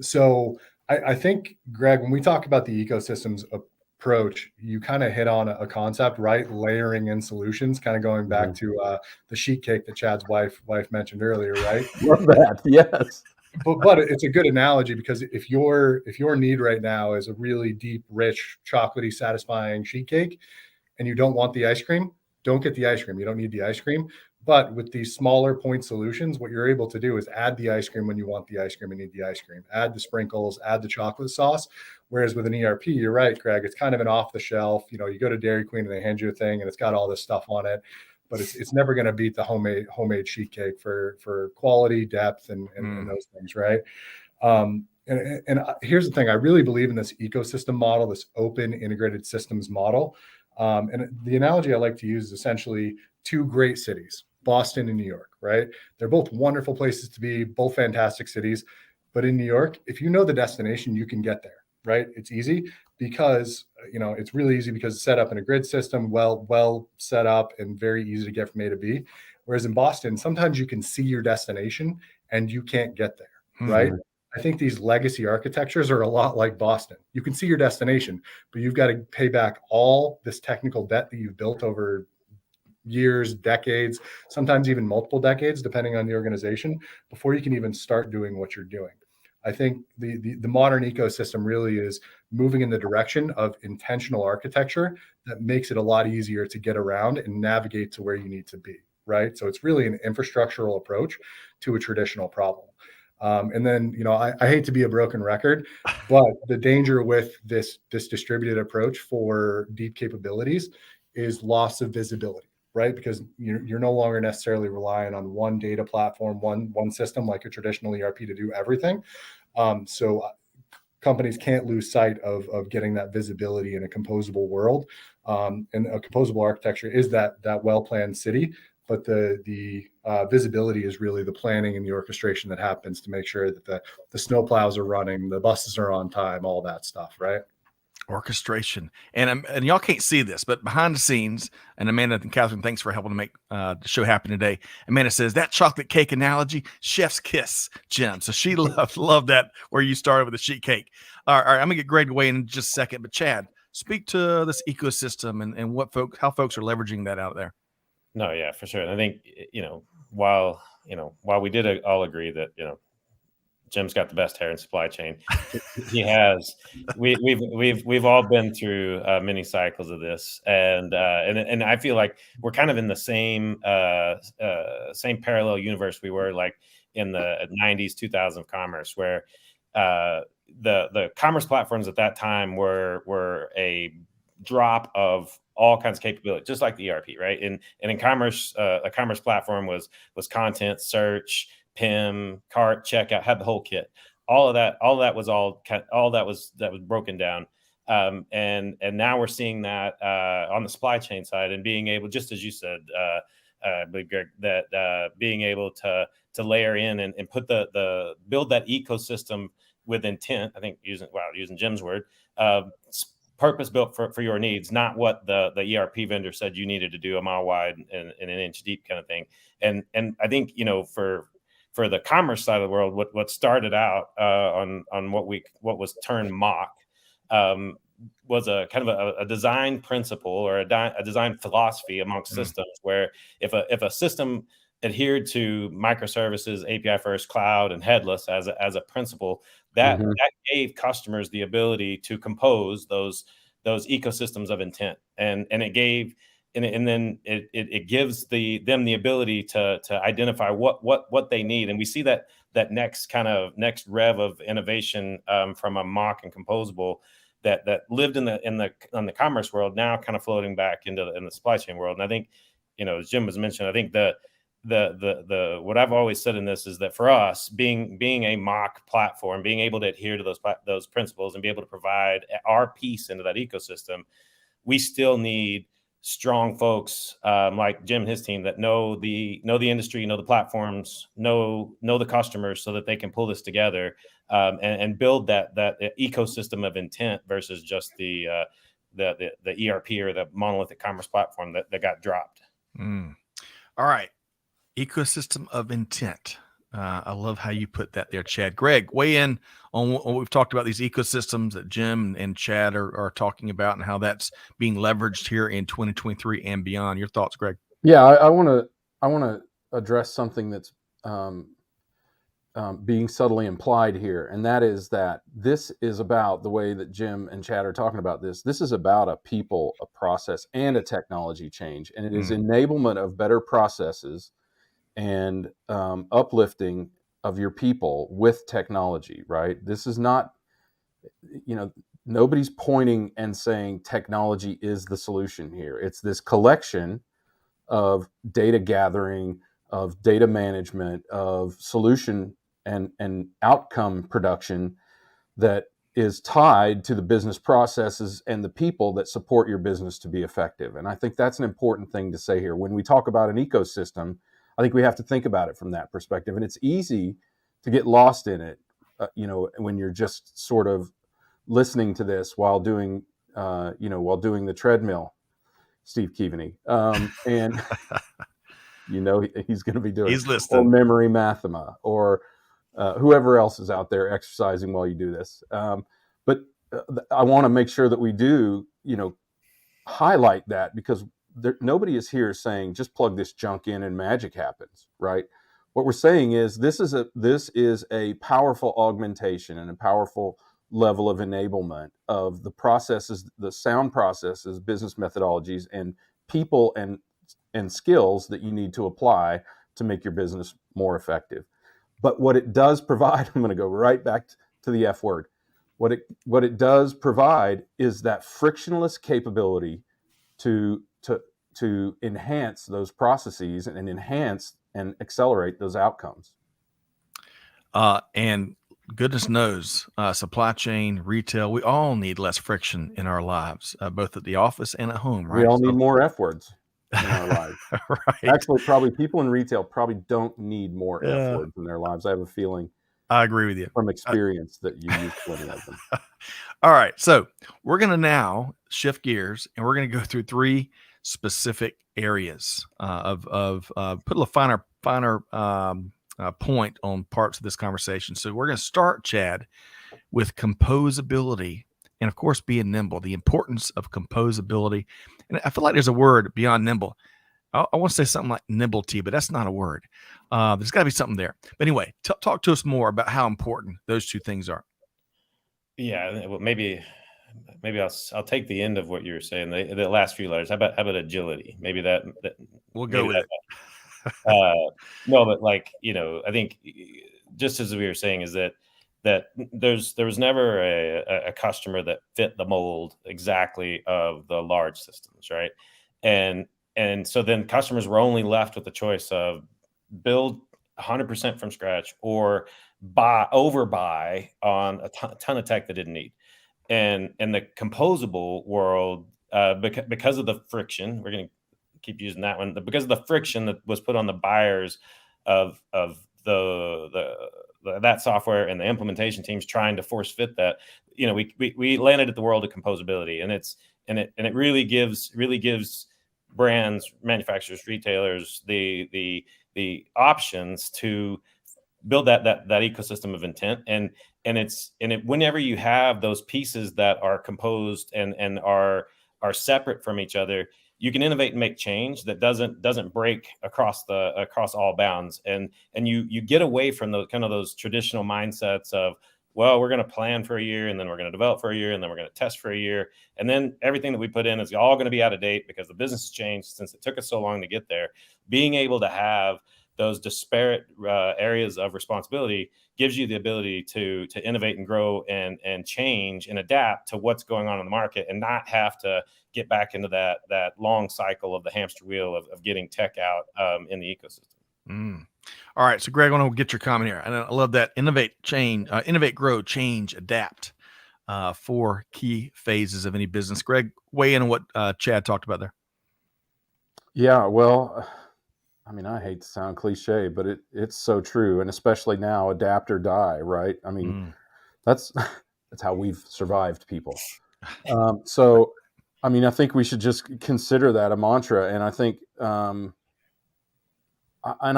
So I think, Greg, when we talk about the ecosystems approach, you kind of hit on a concept, right? Layering in solutions, kind of going back to the sheet cake that Chad's wife mentioned earlier, right? Love that. Yes. But it's a good analogy, because if your need right now is a really deep, rich, chocolatey, satisfying sheet cake, and you don't want the ice cream, don't get the ice cream. You don't need the ice cream. But with these smaller point solutions, what you're able to do is add the ice cream when you want the ice cream and need the ice cream. Add the sprinkles, add the chocolate sauce. Whereas with an ERP, you're right, Greg, it's kind of an off the shelf. You go to Dairy Queen and they hand you a thing and it's got all this stuff on it, but it's never going to beat the homemade sheet cake for quality, depth, and those things, right? And here's the thing: I really believe in this ecosystem model, this open integrated systems model. And the analogy I like to use is essentially two great cities, Boston and New York, right? They're both wonderful places to be, both fantastic cities. But in New York, if you know the destination, you can get there, right? It's easy because, it's really easy because it's set up in a grid system, well set up and very easy to get from A to B. Whereas in Boston, sometimes you can see your destination and you can't get there, right? I think these legacy architectures are a lot like Boston. You can see your destination, but you've got to pay back all this technical debt that you've built over years, decades, sometimes even multiple decades, depending on the organization, before you can even start doing what you're doing. I think the modern ecosystem really is moving in the direction of intentional architecture that makes it a lot easier to get around and navigate to where you need to be, right? So it's really an infrastructural approach to a traditional problem. And then, I hate to be a broken record, but the danger with this distributed approach for deep capabilities is loss of visibility, right? Because you're no longer necessarily relying on one data platform, one system like a traditional ERP to do everything. So companies can't lose sight of getting that visibility in a composable world. And a composable architecture is that well-planned city. But the visibility is really the planning and the orchestration that happens to make sure that the snow plows are running, the buses are on time, all that stuff, right? Orchestration. And y'all can't see this, but behind the scenes, and Amanda and Catherine, thanks for helping to make the show happen today. Amanda says, that chocolate cake analogy, chef's kiss, Jim. So she loved that, where you started with the sheet cake. All right, I'm going to get Greg away in just a second, but Chad, speak to this ecosystem and how folks are leveraging that out there. No, yeah, for sure. And I think, while we did all agree that, Jim's got the best hair in supply chain, he has. We've all been through many cycles of this, and I feel like we're kind of in the same parallel universe we were like in the 90s, 2000 of commerce, where the commerce platforms at that time were a drop of all kinds of capability, just like the ERP, right? And in commerce, a commerce platform was content, search, PIM, cart, checkout, had the whole kit. All that was broken down. And now we're seeing that on the supply chain side, and being able, just as you said, Greg, that being able to layer in and put build that ecosystem with intent. I think using Jim's word, purpose built for your needs, not what the ERP vendor said you needed to do, a mile wide and an inch deep kind of thing. And I think, for the commerce side of the world, what started out on what was termed mock was a kind of a design principle or a design philosophy amongst systems, where if a system adhered to microservices, API first, cloud, and headless as a principle, that gave customers the ability to compose those ecosystems of intent, and it gave. And then it gives them the ability to identify what they need, and we see that next rev of innovation from a mock and composable that lived in the commerce world, now kind of floating back in the supply chain world. And I think, as Jim was mentioning, I think what I've always said in this is that for us, being a mock platform, being able to adhere to those principles and be able to provide our piece into that ecosystem, we still need strong folks like Jim and his team that know the industry, know the platforms, know the customers, so that they can pull this together and build that ecosystem of intent versus just the ERP or the monolithic commerce platform that got dropped. All right. Ecosystem of intent. I love how you put that there, Chad. Greg, weigh in on what we've talked about, these ecosystems that Jim and Chad are talking about, and how that's being leveraged here in 2023 and beyond. Your thoughts, Greg? Yeah, I want to address something that's being subtly implied here, and that is that this is about the way that Jim and Chad are talking about this. This is about a people, a process, and a technology change, and it is enablement of better processes and uplifting of your people with technology, right? This is not, nobody's pointing and saying technology is the solution here. It's this collection of data gathering, of data management, of solution and outcome production that is tied to the business processes and the people that support your business to be effective. And I think that's an important thing to say here. When we talk about an ecosystem, I think we have to think about it from that perspective. And it's easy to get lost in it, when you're just sort of listening to this while doing the treadmill, Steve Keaveney. And he's going to be doing, he's listening, or Memory Mathema, or whoever else is out there exercising while you do this. But I want to make sure that we do, highlight that, because nobody is here saying just plug this junk in and magic happens, right? What we're saying is this is a powerful augmentation and a powerful level of enablement of the processes, the sound processes, business methodologies, and people and skills that you need to apply to make your business more effective. But what it does provide, I'm going to go right back to the F word. What it does provide is that frictionless capability to enhance those processes and enhance and accelerate those outcomes. And goodness knows, supply chain, retail, we all need less friction in our lives, both at the office and at home, right? We all need more F words in our lives. Right. Actually, probably people in retail probably don't need more F words in their lives. I have a feeling. I agree with you from experience that you use plenty of them. All right. So we're going to now shift gears, and we're going to go through three specific areas of put a finer point on parts of this conversation. So we're going to start, Chad, with composability, and of course being nimble, the importance of composability. And I feel like there's a word beyond nimble. I want to say something like nibblety, but that's not a word. There's got to be something there. But anyway, talk to us more about how important those two things are. Yeah, well, maybe I'll take the end of what you were saying. The last few letters. How about agility? Maybe that we'll go with it. No, but I think just as we were saying is that there was never a customer that fit the mold exactly of the large systems, right? And so then customers were only left with the choice of build 100% from scratch or overbuy on a ton of tech they didn't need. And the composable world, because of the friction, we're going to keep using that one, because of the friction that was put on the buyers of that software and the implementation teams trying to force fit that, we landed at the world of composability, and it really gives brands, manufacturers, retailers the options to build that ecosystem of intent. And whenever you have those pieces that are composed and are separate from each other, you can innovate and make change that doesn't break across all bounds. And you get away from those traditional mindsets of, well, we're going to plan for a year, and then we're going to develop for a year, and then we're going to test for a year. And then everything that we put in is all going to be out of date because the business has changed since it took us so long to get there. Being able to have those disparate areas of responsibility gives you the ability to innovate and grow and change and adapt to what's going on in the market, and not have to get back into that long cycle of the hamster wheel of getting tech out in the ecosystem. All right. So Greg, I want to get your comment here. And I love that. Innovate, grow, change, adapt. 4 key phases of any business. Greg, weigh in on what Chad talked about there. Yeah, well, I mean, I hate to sound cliche, but it's so true, and especially now, adapt or die, right? I mean, that's how we've survived, people. So, I mean, I think we should just consider that a mantra, and I think, and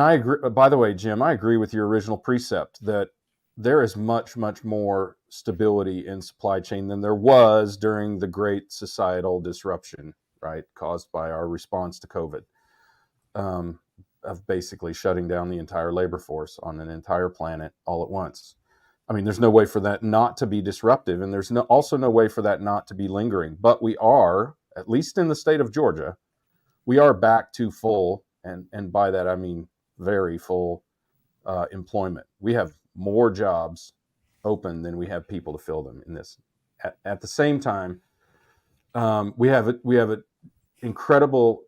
I agree. By the way, Jim, I agree with your original precept that there is much, much more stability in supply chain than there was during the great societal disruption, right, caused by our response to COVID. Of basically shutting down the entire labor force on an entire planet all at once. I mean, there's no way for that not to be disruptive, and there's also no way for that not to be lingering. But we are, at least in the state of Georgia, we are back to full, and by that I mean very full employment. We have more jobs open than we have people to fill them in this. At the same time, we have an incredible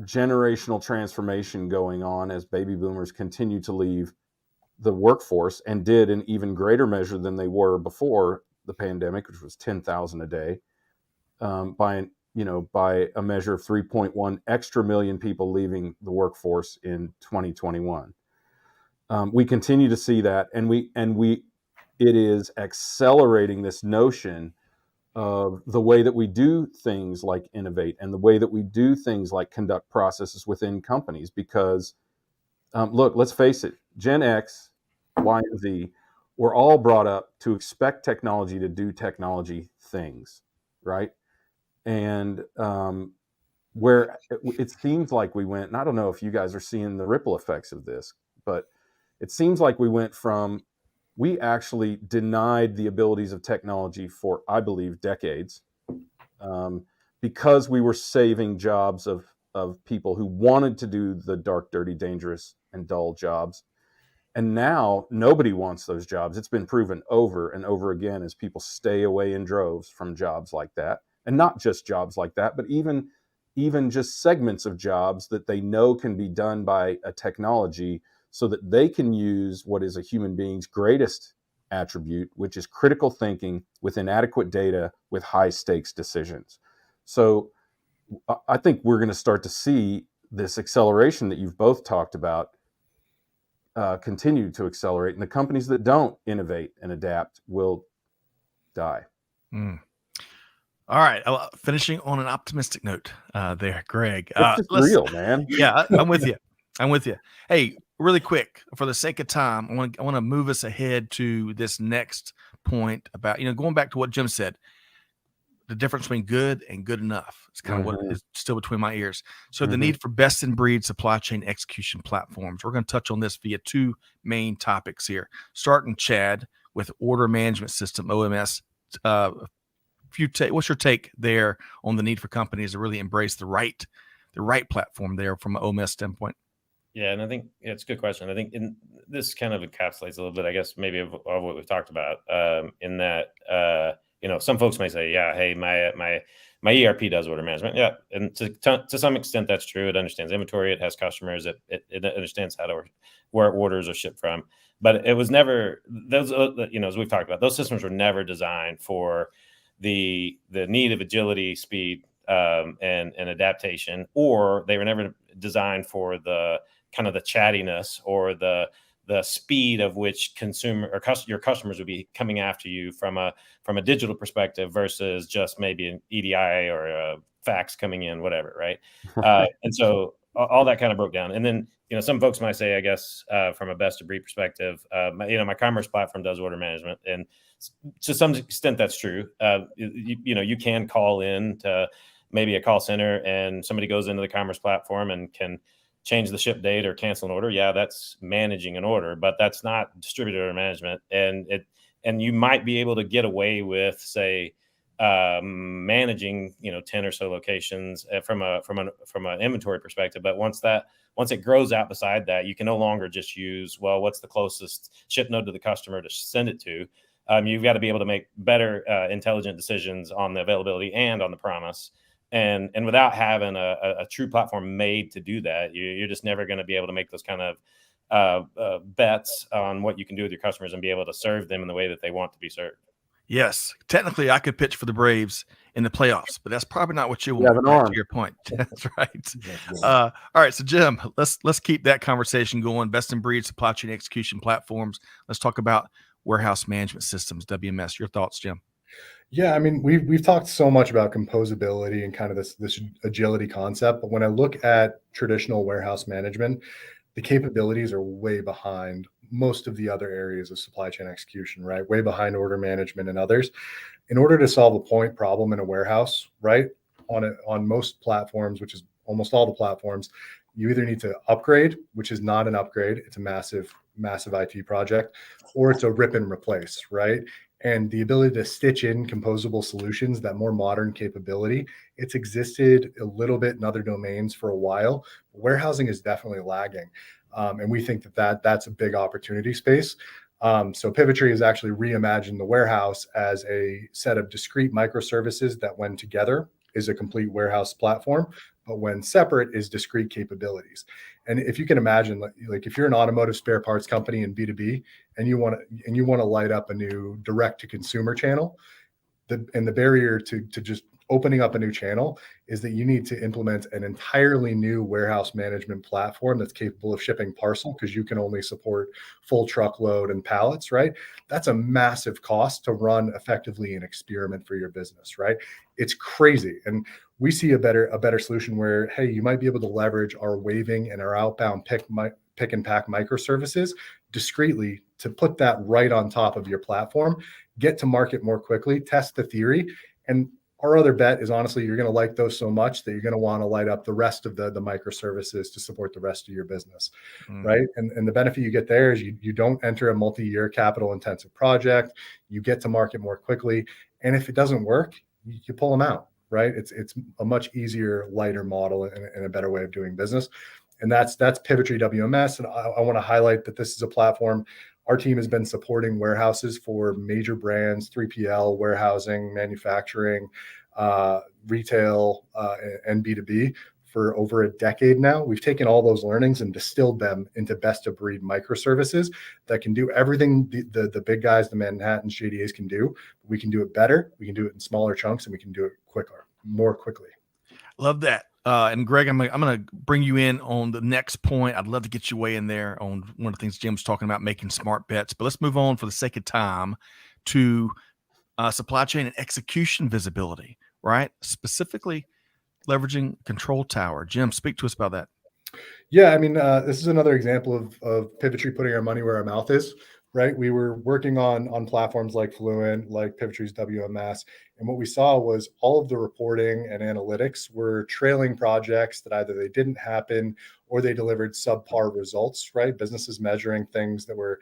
generational transformation going on as baby boomers continue to leave the workforce, and did in even greater measure than they were before the pandemic, which was 10,000 a day, by a measure of 3.1 extra million people leaving the workforce in 2021. We continue to see that, and it is accelerating this notion of the way that we do things like innovate, and the way that we do things like conduct processes within companies. Because look, let's face it, Gen X, Y, and Z, we're all brought up to expect technology to do technology things, right? And where it seems like we went, and I don't know if you guys are seeing the ripple effects of this, but it seems like we went from, we actually denied the abilities of technology for, I believe, decades, because we were saving jobs of people who wanted to do the dark, dirty, dangerous, and dull jobs. And now nobody wants those jobs. It's been proven over and over again as people stay away in droves from jobs like that. And not just jobs like that, but even just segments of jobs that they know can be done by a technology, so that they can use what is a human being's greatest attribute, which is critical thinking with inadequate data, with high stakes decisions. So I think we're going to start to see this acceleration that you've both talked about continue to accelerate, and the companies that don't innovate and adapt will die. All right, finishing on an optimistic note there, Greg. It's just real, man. Yeah, I'm with you. Hey, really quick, for the sake of time, I want to move us ahead to this next point about, going back to what Jim said, the difference between good and good enough. It's kind of what is still between my ears. So the need for best in breed supply chain execution platforms. We're going to touch on this via 2 main topics here. Starting, Chad, with order management system, OMS. What's your take there on the need for companies to really embrace the right platform there from an OMS standpoint? Yeah, and I think it's a good question. I think this kind of encapsulates a little bit, I guess, maybe of what we've talked about, in that, some folks may say, yeah, hey, my ERP does order management. Yeah, and to some extent, that's true. It understands inventory. It has customers. It understands where orders are shipped from. But it was never, those, as we've talked about, those systems were never designed for the need of agility, speed, and adaptation, or they were never designed for the kind of the chattiness or the speed of which your customers would be coming after you from a digital perspective versus just maybe an EDI or a fax coming in, whatever, right? And so all that kind of broke down. And then some folks might say, I guess, from a best of breed perspective, my commerce platform does order management, and to some extent that's true. You can call in to maybe a call center, and somebody goes into the commerce platform and can change the ship date or cancel an order. Yeah, that's managing an order, but that's not distributor order management. And you might be able to get away with, say, managing 10 or so locations from an inventory perspective. But once it grows out beside that, you can no longer just use, well, what's the closest ship node to the customer to send it to. You've got to be able to make better intelligent decisions on the availability and on the promise. And without having a true platform made to do that, you're just never going to be able to make those kind of bets on what you can do with your customers and be able to serve them in the way that they want to be served. Yes, technically, I could pitch for the Braves in the playoffs, but that's probably not what you You have want. an Right, arm. to your point, that's right. All right, so Jim, let's keep that conversation going. Best in breed supply chain execution platforms. Let's talk about warehouse management systems, WMS. Your thoughts, Jim? Yeah, I mean, we've talked so much about composability and kind of this agility concept, but when I look at traditional warehouse management, the capabilities are way behind most of the other areas of supply chain execution, right? Way behind order management and others. In order to solve a point problem in a warehouse, right? On most platforms, which is almost all the platforms, you either need to upgrade, which is not an upgrade, it's a massive IT project, or it's a rip and replace, right? And the ability to stitch in composable solutions, that more modern capability, it's existed a little bit in other domains for a while. Warehousing is definitely lagging. And we think that's a big opportunity space. So Pivotry has actually reimagined the warehouse as a set of discrete microservices that, when together, is a complete warehouse platform, but when separate, is discrete capabilities. And if you can imagine, like if you're an automotive spare parts company in B2B and you want to light up a new direct to consumer channel, the barrier to just opening up a new channel is that you need to implement an entirely new warehouse management platform that's capable of shipping parcel, because you can only support full truckload and pallets, right? That's a massive cost to run effectively an experiment for your business, right? It's crazy. And we see a better solution where, hey, you might be able to leverage our waving and our outbound pick and pack microservices discreetly to put that right on top of your platform, get to market more quickly, test the theory. And our other bet is, honestly, you're going to like those so much that you're going to want to light up the rest of the microservices to support the rest of your business, right? And the benefit you get there is you don't enter a multi-year capital intensive project. You get to market more quickly. And if it doesn't work, you pull them out, right? It's a much easier, lighter model and a better way of doing business. And that's Pivotry WMS. And I want to highlight that this is a platform. Our team has been supporting warehouses for major brands, 3PL, warehousing, manufacturing, retail, and B2B for over a decade now. We've taken all those learnings and distilled them into best of breed microservices that can do everything the big guys, the Manhattans, JDAs can do. We can do it better. We can do it in smaller chunks, and we can do it more quickly. Love that. And Greg, I'm going to bring you in on the next point. I'd love to get you way in there on one of the things Jim was talking about, making smart bets. But let's move on for the sake of time to supply chain and execution visibility, right? Specifically leveraging control tower. Jim, speak to us about that. Yeah, I mean, this is another example of Pivotry putting our money where our mouth is, right? We were working on platforms like Fluent, like Pivotry's WMS, and what we saw was all of the reporting and analytics were trailing projects that either they didn't happen or they delivered subpar results, right? Businesses measuring things that were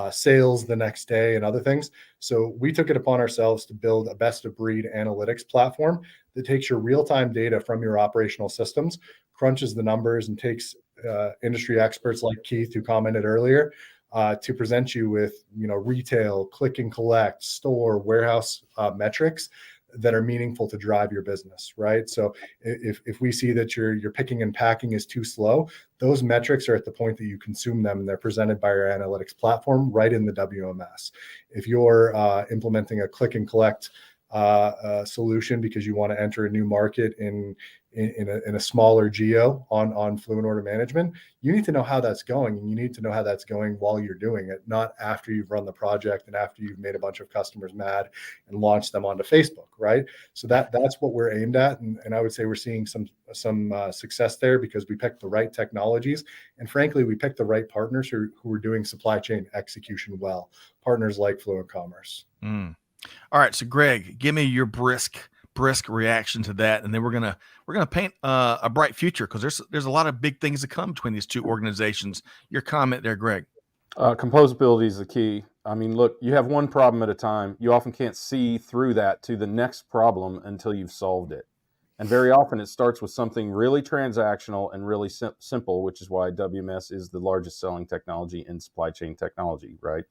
sales the next day and other things. So we took it upon ourselves to build a best of breed analytics platform that takes your real-time data from your operational systems, crunches the numbers, and takes industry experts like Keith, who commented earlier, to present you with, retail, click and collect, store, warehouse metrics that are meaningful to drive your business, right? So if we see that your picking and packing is too slow, those metrics are at the point that you consume them, and they're presented by our analytics platform right in the WMS. If you're implementing a click and collect solution because you want to enter a new market in a smaller geo on Fluent Order Management, you need to know how that's going, and you need to know how that's going while you're doing it, not after you've run the project and after you've made a bunch of customers mad and launched them onto Facebook, right? So that's what we're aimed at, and I would say we're seeing some success there because we picked the right technologies, and frankly, we picked the right partners who are doing supply chain execution well. Partners like Fluent Commerce. All right, so Greg, give me your brisk reaction to that, and then we're gonna paint a bright future, because there's a lot of big things to come between these two organizations. Your comment there, Greg? Composability is the key. I mean, look, you have one problem at a time. You often can't see through that to the next problem until you've solved it. And very often it starts with something really transactional and really simple, which is why WMS is the largest selling technology in supply chain technology, right?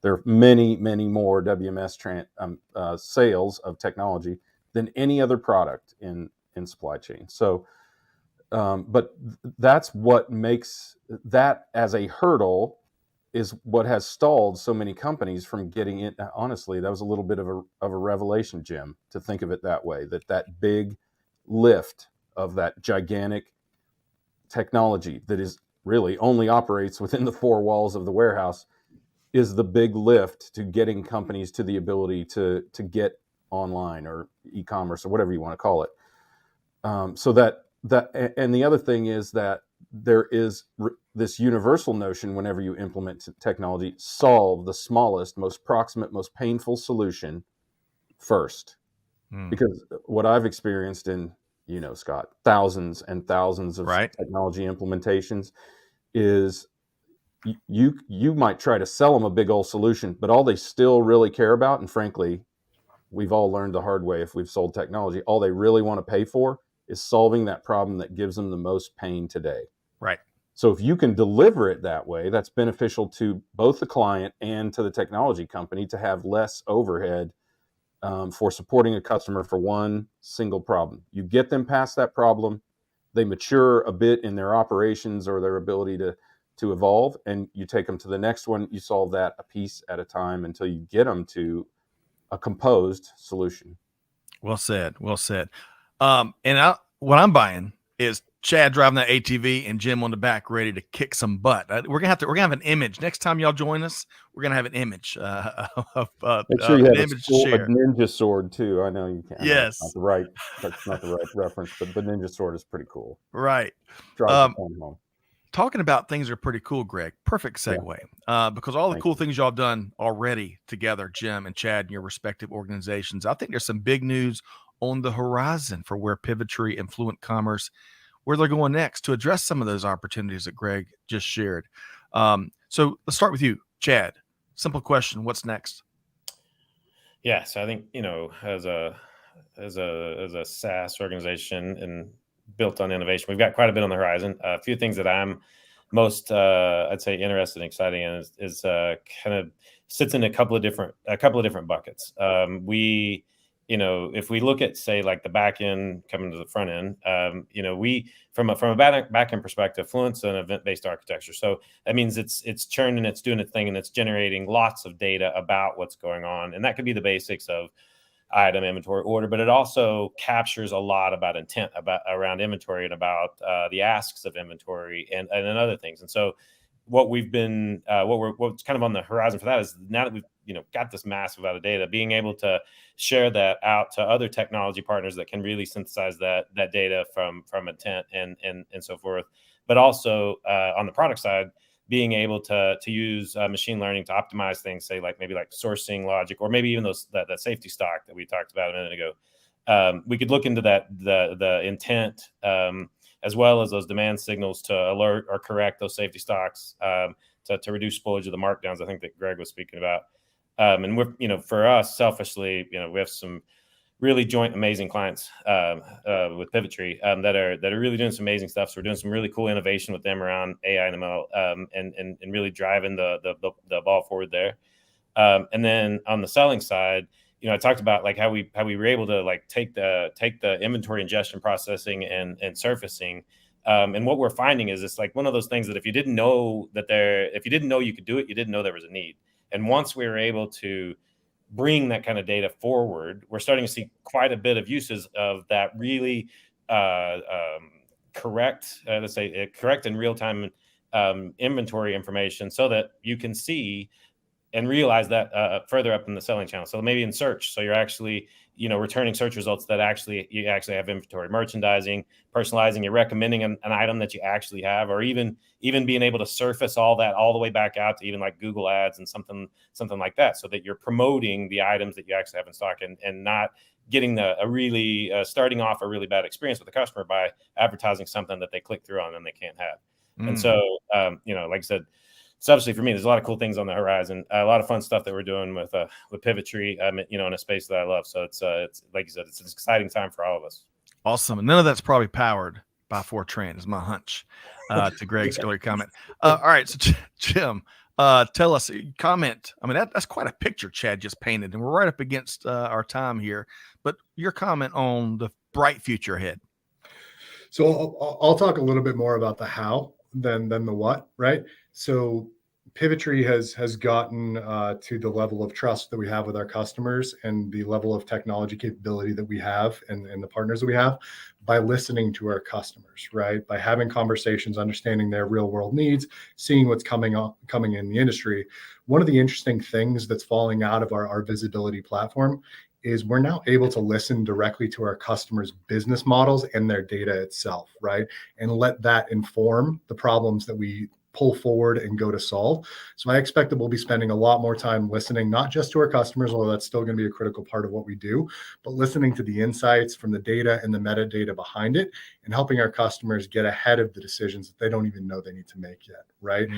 There are many, many more WMS sales of technology than any other product in in supply chain. So, but that's what makes that as a hurdle is what has stalled so many companies from getting it. Honestly, that was a little bit of a revelation, Jim, to think of it that way, that big lift of that gigantic technology that is really only operates within the four walls of the warehouse is the big lift to getting companies to the ability to get online or e-commerce or whatever you want to call it. So that and the other thing is that there is this universal notion whenever you implement technology, solve the smallest, most proximate, most painful solution first. Because what I've experienced in, Scott, thousands and thousands of technology implementations is you might try to sell them a big old solution, but all they still really care about, and frankly, we've all learned the hard way if we've sold technology, all they really want to pay for is solving that problem that gives them the most pain today. Right. So if you can deliver it that way, that's beneficial to both the client and to the technology company to have less overhead for supporting a customer for one single problem. You get them past that problem, they mature a bit in their operations or their ability to evolve, and you take them to the next one. You solve that a piece at a time until you get them to a composed solution. Well said. Well said. What I'm buying is Chad driving that ATV and Jim on the back, ready to kick some butt. We're gonna have an image next time y'all join us. We're gonna have an image of make sure you have an image to share. A ninja sword too. I know you can't. Yes, that's not the right reference, but the ninja sword is pretty cool. Right. Drive the point home. Talking about things that are pretty cool, Greg. Perfect segue. Because all the cool things y'all done already together, Jim and Chad, in your respective organizations. I think there's some big news on the horizon for where Pivotry and Fluent Commerce, where they're going next to address some of those opportunities that Greg just shared. So let's start with you, Chad. Simple question: what's next? Yeah, so I think as a SaaS organization and built on innovation, we've got quite a bit on the horizon. A few things that I'm most I'd say interested and exciting in is kind of sits in a couple of different buckets. We if we look at, say, like the back end coming to the front end, we from a back end perspective, Fluent's an event-based architecture. So that means it's churning, it's doing its thing, and it's generating lots of data about what's going on. And that could be the basics of item, inventory, order, but it also captures a lot about intent around inventory and about the asks of inventory and other things. And so what we've been what's kind of on the horizon for that is, now that we've got this massive amount of data, being able to share that out to other technology partners that can really synthesize that data from intent and so forth. But also on the product side, being able to use machine learning to optimize things, say maybe sourcing logic, or maybe even that safety stock that we talked about a minute ago. We could look into the intent as well as those demand signals to alert or correct those safety stocks to reduce spoilage of the markdowns, I think that Greg was speaking about. And we're, for us, selfishly, we have some really joint amazing clients with Pivotry that are really doing some amazing stuff. So we're doing some really cool innovation with them around AI and ML and really driving the ball forward there. And then on the selling side, I talked about how we were able to take the inventory ingestion, processing and surfacing. And what we're finding is it's one of those things that if you didn't know you could do it, you didn't know there was a need. And once we were able to bring that kind of data forward, we're starting to see quite a bit of uses of that really correct and real-time inventory information, so that you can see and realize that further up in the selling channel. So maybe in search, so you're actually returning search results that you actually have inventory, merchandising, personalizing, you're recommending an item that you actually have, or even being able to surface all that all the way back out to even Google ads and something like that, so that you're promoting the items that you actually have in stock and not getting starting off a really bad experience with the customer by advertising something that they click through on and they can't have. And so, like I said, selfishly for me, there's a lot of cool things on the horizon, a lot of fun stuff that we're doing with Pivotry, in a space that I love. So it's like you said, it's an exciting time for all of us. Awesome. And none of that's probably powered by Fortran, is my hunch, to Greg's earlier comment. All right. So Jim, tell us, comment. I mean, that's quite a picture Chad just painted, and we're right up against our time here, but your comment on the bright future ahead. So I'll talk a little bit more about the how than the what, right? So Pivotry has gotten to the level of trust that we have with our customers and the level of technology capability that we have and the partners that we have by listening to our customers, right? By having conversations, understanding their real world needs, seeing what's coming in the industry. One of the interesting things that's falling out of our visibility platform is we're now able to listen directly to our customers' business models and their data itself, right? And let that inform the problems that we pull forward and go to solve. So I expect that we'll be spending a lot more time listening, not just to our customers, although that's still going to be a critical part of what we do, but listening to the insights from the data and the metadata behind it and helping our customers get ahead of the decisions that they don't even know they need to make yet, right?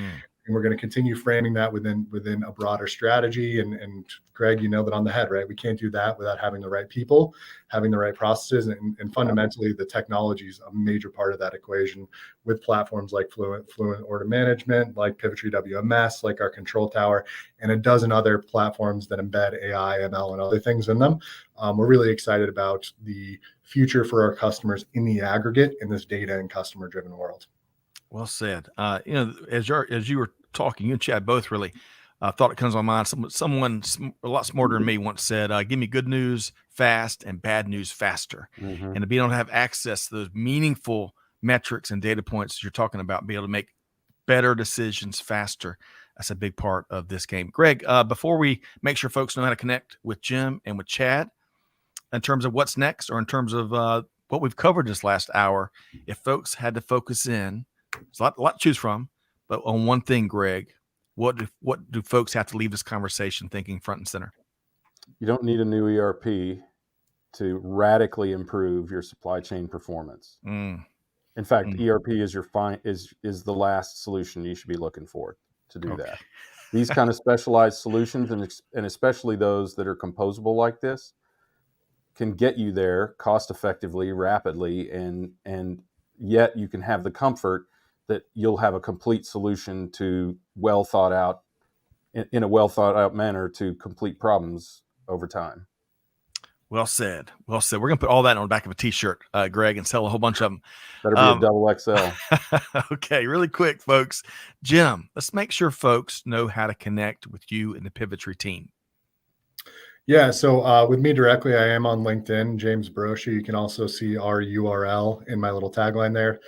And we're going to continue framing that within a broader strategy. And Greg, you nailed it on the head, right? We can't do that without having the right people, having the right processes, and fundamentally the technology is a major part of that equation with platforms like Fluent Order Management, like Pivotry WMS, like our Control Tower, and a dozen other platforms that embed AI, ML, and other things in them. We're really excited about the future for our customers in the aggregate in this data and customer-driven world. Well said. As you were talking, you and Chad both really thought it comes on mind. Someone a lot smarter than me once said, "Give me good news fast and bad news faster." And to be able to have access to those meaningful metrics and data points you're talking about, be able to make better decisions faster. That's a big part of this game. Greg, before we make sure folks know how to connect with Jim and with Chad, in terms of what's next, or in terms of what we've covered this last hour, if folks had to focus in. There's a lot to choose from, but on one thing, Greg, what do folks have to leave this conversation thinking front and center? You don't need a new ERP to radically improve your supply chain performance. In fact, ERP is is the last solution you should be looking for to do that. These kind of specialized solutions, and especially those that are composable like this, can get you there cost effectively, rapidly, and yet you can have the comfort that you'll have a complete solution to in a well thought out manner to complete problems over time. Well said. Well said. We're going to put all that on the back of a t-shirt, Greg, and sell a whole bunch of them. Better be a double XL. Okay. Really quick, folks. Jim, let's make sure folks know how to connect with you and the Pivotry team. Yeah, so with me directly, I am on LinkedIn, James Brochu. You can also see our URL in my little tagline there,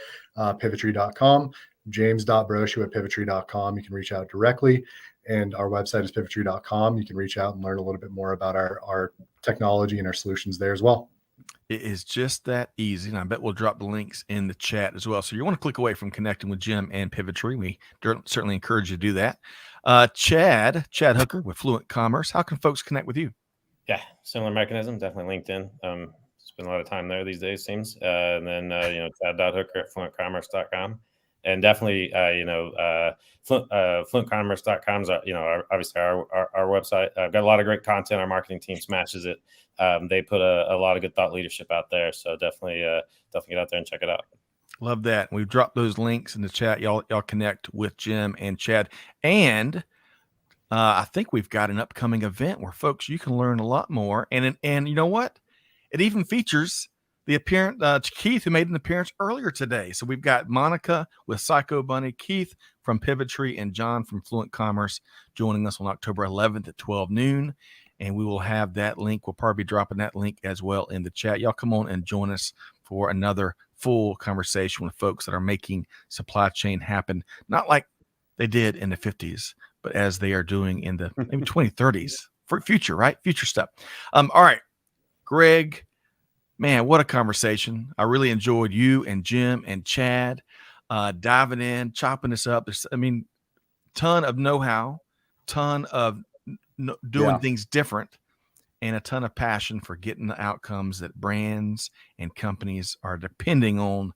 pivotry.com, james.brochu@pivotry.com. You can reach out directly, and our website is pivotry.com. You can reach out and learn a little bit more about our technology and our solutions there as well. It is just that easy, and I bet we'll drop the links in the chat as well. So you want to click away from connecting with Jim and Pivotry. We certainly encourage you to do that. Chad Hooker with Fluent Commerce. How can folks connect with you? Yeah, similar mechanism, definitely LinkedIn. Spend a lot of time there these days, seems. And then, chad.hooker@fluentcommerce.com. And definitely, fluentcommerce.com is, obviously our website. I've got a lot of great content. Our marketing team smashes it. They put a lot of good thought leadership out there. So definitely get out there and check it out. Love that. We've dropped those links in the chat. Y'all connect with Jim and Chad. And I think we've got an upcoming event where, folks, you can learn a lot more. And you know what? It even features the appearance, Keith, who made an appearance earlier today. So we've got Monica with Psycho Bunny, Keith from Pivotry, and John from Fluent Commerce joining us on October 11th at 12 noon. And we will have that link. We'll probably be dropping that link as well in the chat. Y'all come on and join us for another full conversation with folks that are making supply chain happen, not like they did in the 50s, but as they are doing in the maybe 2030s for future, right? Future stuff. All right, Greg, man, what a conversation. I really enjoyed you and Jim and Chad diving in, chopping this up. Ton of know-how, ton of doing things different, and a ton of passion for getting the outcomes that brands and companies are depending on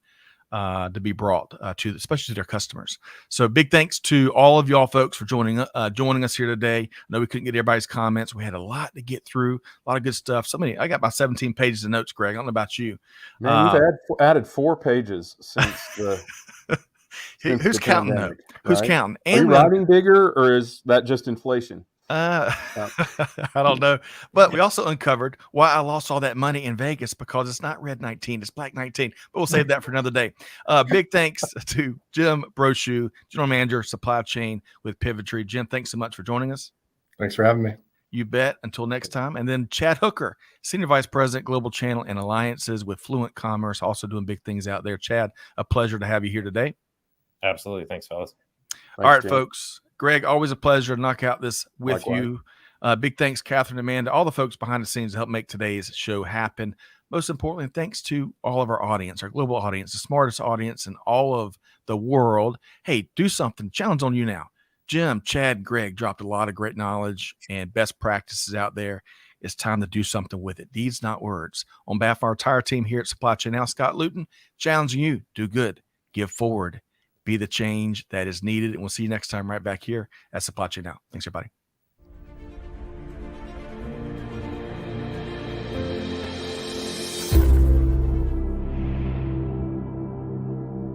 to be brought to, especially to their customers. So big thanks to all of y'all folks for joining us here today. I know we couldn't get everybody's comments. We had a lot to get through, a lot of good stuff. I got about 17 pages of notes, Greg. I don't know about you. Man, you've added 4 pages since the who's counting though? Right? Who's counting? Are you writing bigger, or is that just inflation? I don't know. But we also uncovered why I lost all that money in Vegas, because it's not red 19, it's black 19. But we'll save that for another day. Big thanks to Jim Brochu, General Manager, Supply Chain with Pivotry. Jim, thanks so much for joining us. Thanks for having me. You bet. Until next time. And then Chad Hooker, Senior Vice President, Global Channel and Alliances with Fluent Commerce, also doing big things out there. Chad, a pleasure to have you here today. Absolutely. Thanks, fellas. All right, Jim. folks. Greg, always a pleasure to knock out this with Likewise. you. Big thanks, Catherine, Amanda, all the folks behind the scenes to help make today's show happen. Most importantly, thanks to all of our audience, our global audience, the smartest audience in all of the world. Hey, do something. Challenge on you now. Jim, Chad, Greg dropped a lot of great knowledge and best practices out there. It's time to do something with it. Deeds, not words. On behalf of our entire team here at Supply Chain Now, Scott Luton, challenging you, do good, give forward, be the change that is needed. And we'll see you next time right back here at Supply Chain Now. Thanks, everybody.